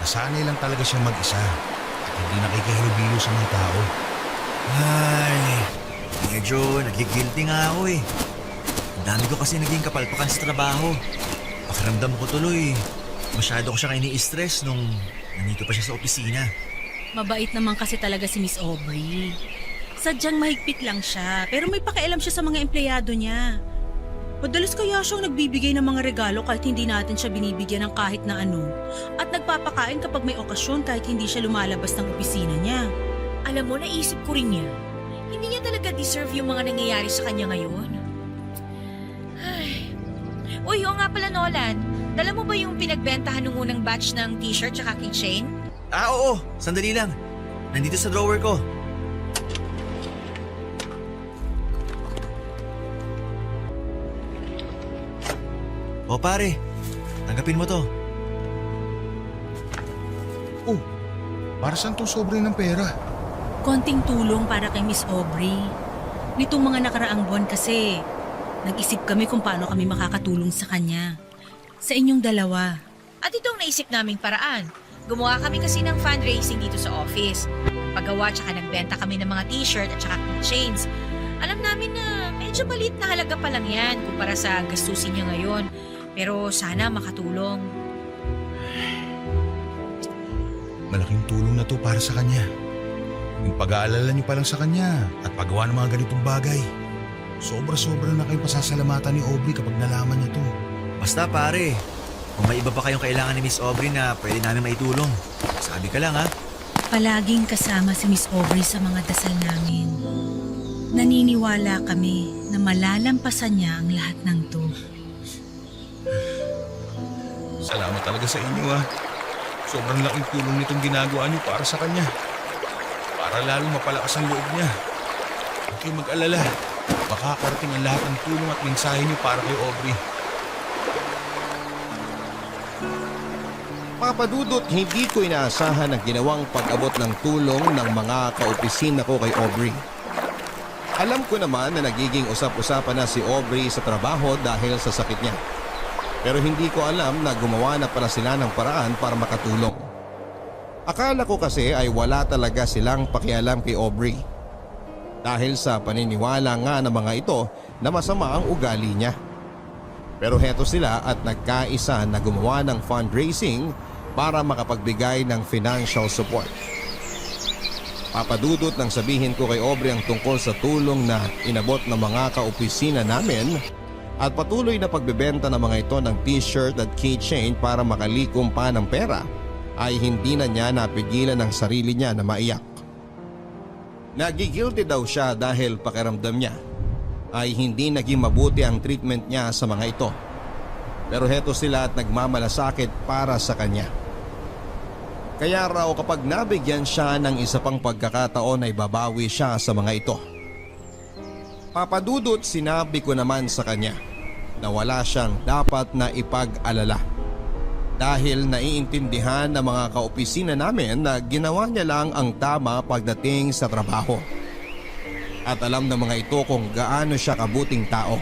Nasanay lang talaga siya mag-isa. At hindi nakikihilubilo sa mga tao. Ay, medyo nagigilty nga ako eh. Ang dami ko kasi naging kapalpakan sa trabaho. Pakiramdam ko tuloy, masyado ko siyang ini-stress nung nandito pa siya sa opisina. Mabait naman kasi talaga si Miss Aubrey. Sadyang mahigpit lang siya, pero may pakialam siya sa mga empleyado niya. Madalas kaya siyang nagbibigay ng mga regalo kahit hindi natin siya binibigyan ng kahit na ano. At nagpapakain kapag may okasyon kahit hindi siya lumalabas ng opisina niya. Alam mo, naisip ko rin niya. Hindi niya talaga deserve yung mga nangyayari sa kanya ngayon. Ay. Uy, oo nga pala, Nolan. Dala mo ba yung pinagbentahan ng unang batch ng t-shirt tsaka keychain? Ah, oo. Sandali lang. Nandito sa drawer ko. O pare, tanggapin mo to. Oh, para saan tong sobre ng pera? Konting tulong para kay Miss Aubrey. Nitong mga nakaraang buwan kasi, nag-isip kami kung paano kami makakatulong sa kanya. Sa inyong dalawa. At itong naisip naming paraan. Gumawa kami kasi ng fundraising dito sa office. Paggawa tsaka nagbenta kami ng mga t-shirt at tsaka keychains. Alam namin na medyo maliit na halaga pa lang yan kumpara sa gastusin niya ngayon. Pero sana makatulong. Malaking tulong na to para sa kanya. Yung pag-aalala niyo pa lang sa kanya at paggawa ng mga ganitong bagay. Sobra-sobra na kayong pasasalamatan ni Aubrey kapag nalaman niya to. Basta pare, kung may iba pa kayong kailangan ni Miss Aubrey na pwede namin maitulong, sabi ka lang ha. Palaging kasama si Miss Aubrey sa mga dasal namin. Naniniwala kami na malalampasan niya ang lahat ng to. Salamat talaga sa inyo ha. Sobrang laking tulong nitong ginagawa niyo para sa kanya. Para lalo mapalakas ang loob niya. Huwag kayong mag-alala. Makakarating ang lahat ng tulong at mensahe niyo para kay Aubrey. Papadudot, hindi ko inaasahan ang ginawang pag-abot ng tulong ng mga kaopisina ko kay Aubrey. Alam ko naman na nagiging usap-usapan na si Aubrey sa trabaho dahil sa sakit niya. Pero hindi ko alam na gumawa na pala sila ng paraan para makatulong. Akala ko kasi ay wala talaga silang pakialam kay Aubrey. Dahil sa paniniwala nga ng mga ito na masama ang ugali niya. Pero heto sila at nagkaisa na gumawa ng fundraising para makapagbigay ng financial support. Papadudot nang sabihin ko kay Aubrey ang tungkol sa tulong na inabot ng mga kaopisina namin at patuloy na pagbebenta ng mga ito ng t-shirt at keychain para makalikom pa ng pera, ay hindi na niya napigilan ang sarili niya na maiyak. Nagigilty daw siya dahil pakiramdam niya ay hindi naging mabuti ang treatment niya sa mga ito. Pero heto sila at nagmamalasakit para sa kanya. Kaya raw kapag nabigyan siya ng isa pang pagkakataon ay babawi siya sa mga ito. Papadudot, sinabi ko naman sa kanya na wala siyang dapat na ipag-alala. Dahil naiintindihan ng mga kaopisina namin na ginawa niya lang ang tama pagdating sa trabaho. At alam ng mga ito kung gaano siya kabuting tao.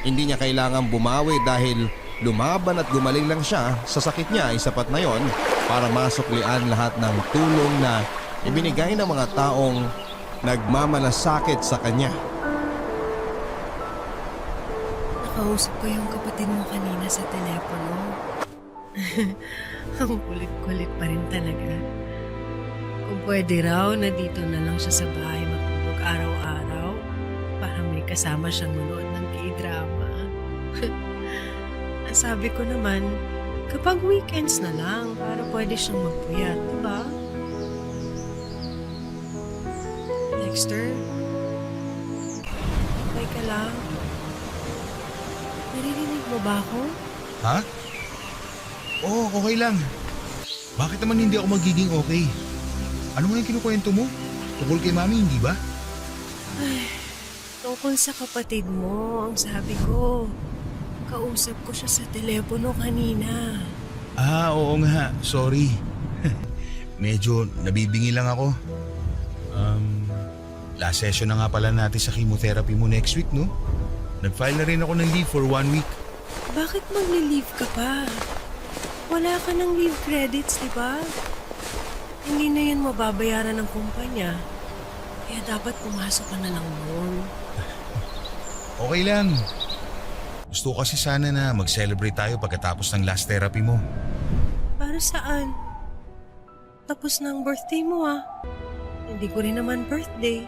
Hindi niya kailangang bumawi dahil lumaban at gumaling lang siya sa sakit niya ay sapat na yon para masuklian lahat ng tulong na ibinigay ng mga taong nagmamalasakit sa kanya. Nakausap ko yung kapatid mo kanina sa telepono. Ang kulit-kulit pa rin talaga. Kung pwede raw na dito na lang siya sa bahay matulog araw-araw para may kasama siyang manood ng K-drama. Ang sabi ko naman, kapag weekends na lang para pwede siyang magpuyat, diba? Dexter? Okay ka lang? Naririnig mo ba ako? Ha? Oo, okay lang. Bakit naman hindi ako magiging okay? Ano nga yung kinukwento mo? Tungkol kay Mami, hindi ba? Tungkol sa kapatid mo, ang sabi ko. Kausap ko siya sa telepono kanina. Ah, oo nga. Sorry. Medyo nabibingi lang ako. Last session na nga pala natin sa chemotherapy mo next week, no? Nag-file na rin ako ng leave for 1 week. Bakit magli-leave ka pa? Wala ka ng leave credits, di ba? Hindi na yan mababayaran ng kumpanya. Kaya dapat pumasok ka na lang noon. Okay lang. Gusto ko kasi sana na mag-celebrate tayo pagkatapos ng last therapy mo. Para saan? Tapos na ang birthday mo Hindi ko rin naman birthday.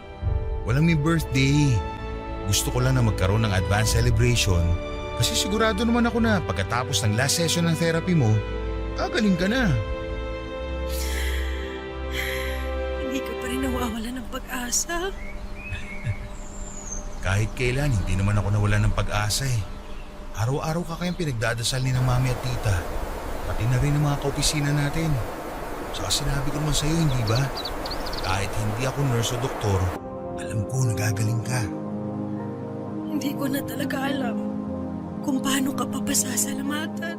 Walang may birthday. Gusto ko lang na magkaroon ng advance celebration kasi sigurado naman ako na pagkatapos ng last session ng therapy mo, gagaling ka na. Hindi ka pa rin nawawala ng pag-asa. Kahit kailan, hindi naman ako nawala ng pag-asa eh. Araw-araw ka kayang pinagdadasal ni ng mami at tita. Pati na rin ng mga kaopisina natin. Saka sinabi ko naman sa'yo, hindi ba? Kahit hindi ako nurse o doktor, alam ko nagagaling ka. Hindi ko na talaga alam kung paano ka papasasalamatan.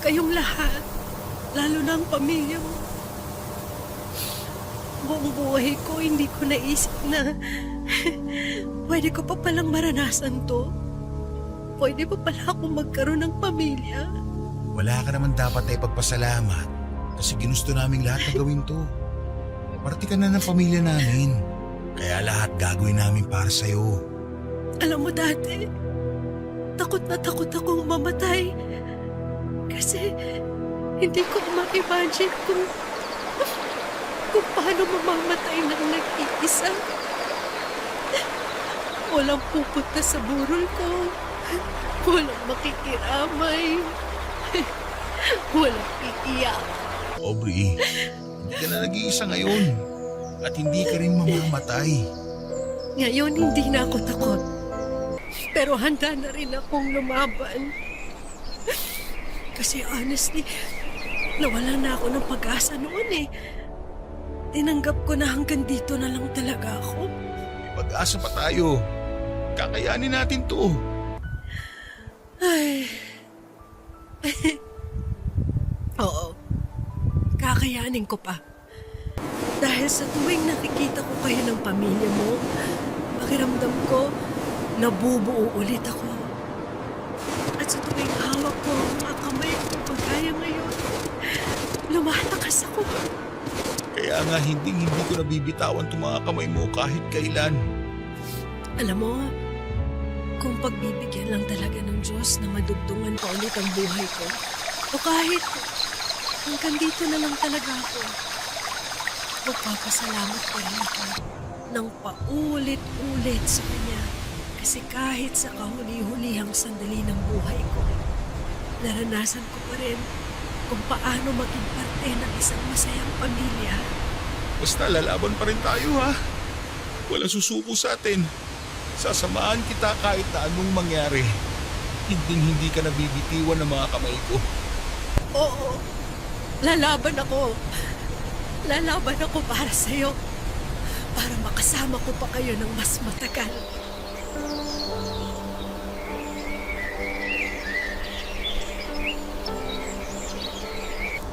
Kayong lahat, lalo na ang pamilya mo. Buong buhay ko, hindi ko naisip na pwede ko pa palang maranasan to. Pwede pa pala akong magkaroon ng pamilya. Wala ka naman dapat na ipagpasalamat kasi ginusto naming lahat na gawin to. Parte ka na ng pamilya namin. Kaya lahat gagawin namin para sa'yo. Alam mo dati, takot na takot akong mamatay. Kasi hindi ko ma-imagine kung paano mamamatay ng nag-iisa. Walang pupunta sa burol ko. Walang makikiramay. Walang iiyak. Aubrey, hindi ka na nag-iisa ngayon. At hindi ka rin mamamatay. Ngayon hindi na ako takot. Pero handa na rin akong lumaban. Kasi honestly, nawalan na ako ng pag-asa noon eh. Tinanggap ko na hanggang dito na lang talaga ako. May pag-asa pa tayo. Kakayanin natin to. Ay. Oo. Kakayanin ko pa. Dahil sa tuwing nakikita ko kayo ng pamilya mo, pakiramdam ko, nabubuo ulit ako. At sa tuwing hawak ko ang mga kamay ko kagaya ngayon, lumalakas ako. Kaya nga hindi ko nabibitawan itong mga kamay mo kahit kailan. Alam mo, kung pagbibigyan lang talaga ng Diyos na madugtungan pa ulit ang buhay ko, o kahit hanggang dito na lang talaga ako, magpapasalamat pa rin ako ng paulit-ulit sa Kanya. Kasi kahit sa kahuli-hulihang sandali ng buhay ko, naranasan ko pa rin kung paano maging parte ng isang masayang pamilya. Basta lalaban pa rin tayo ha. Walang susuko sa atin. Sasamahan kita kahit na anong mangyari. Hindi ka nabibitiwan ng mga kamay ko. Oo, lalaban ako. Lalaban ako para sa'yo. Para makasama ko pa kayo ng mas matagal.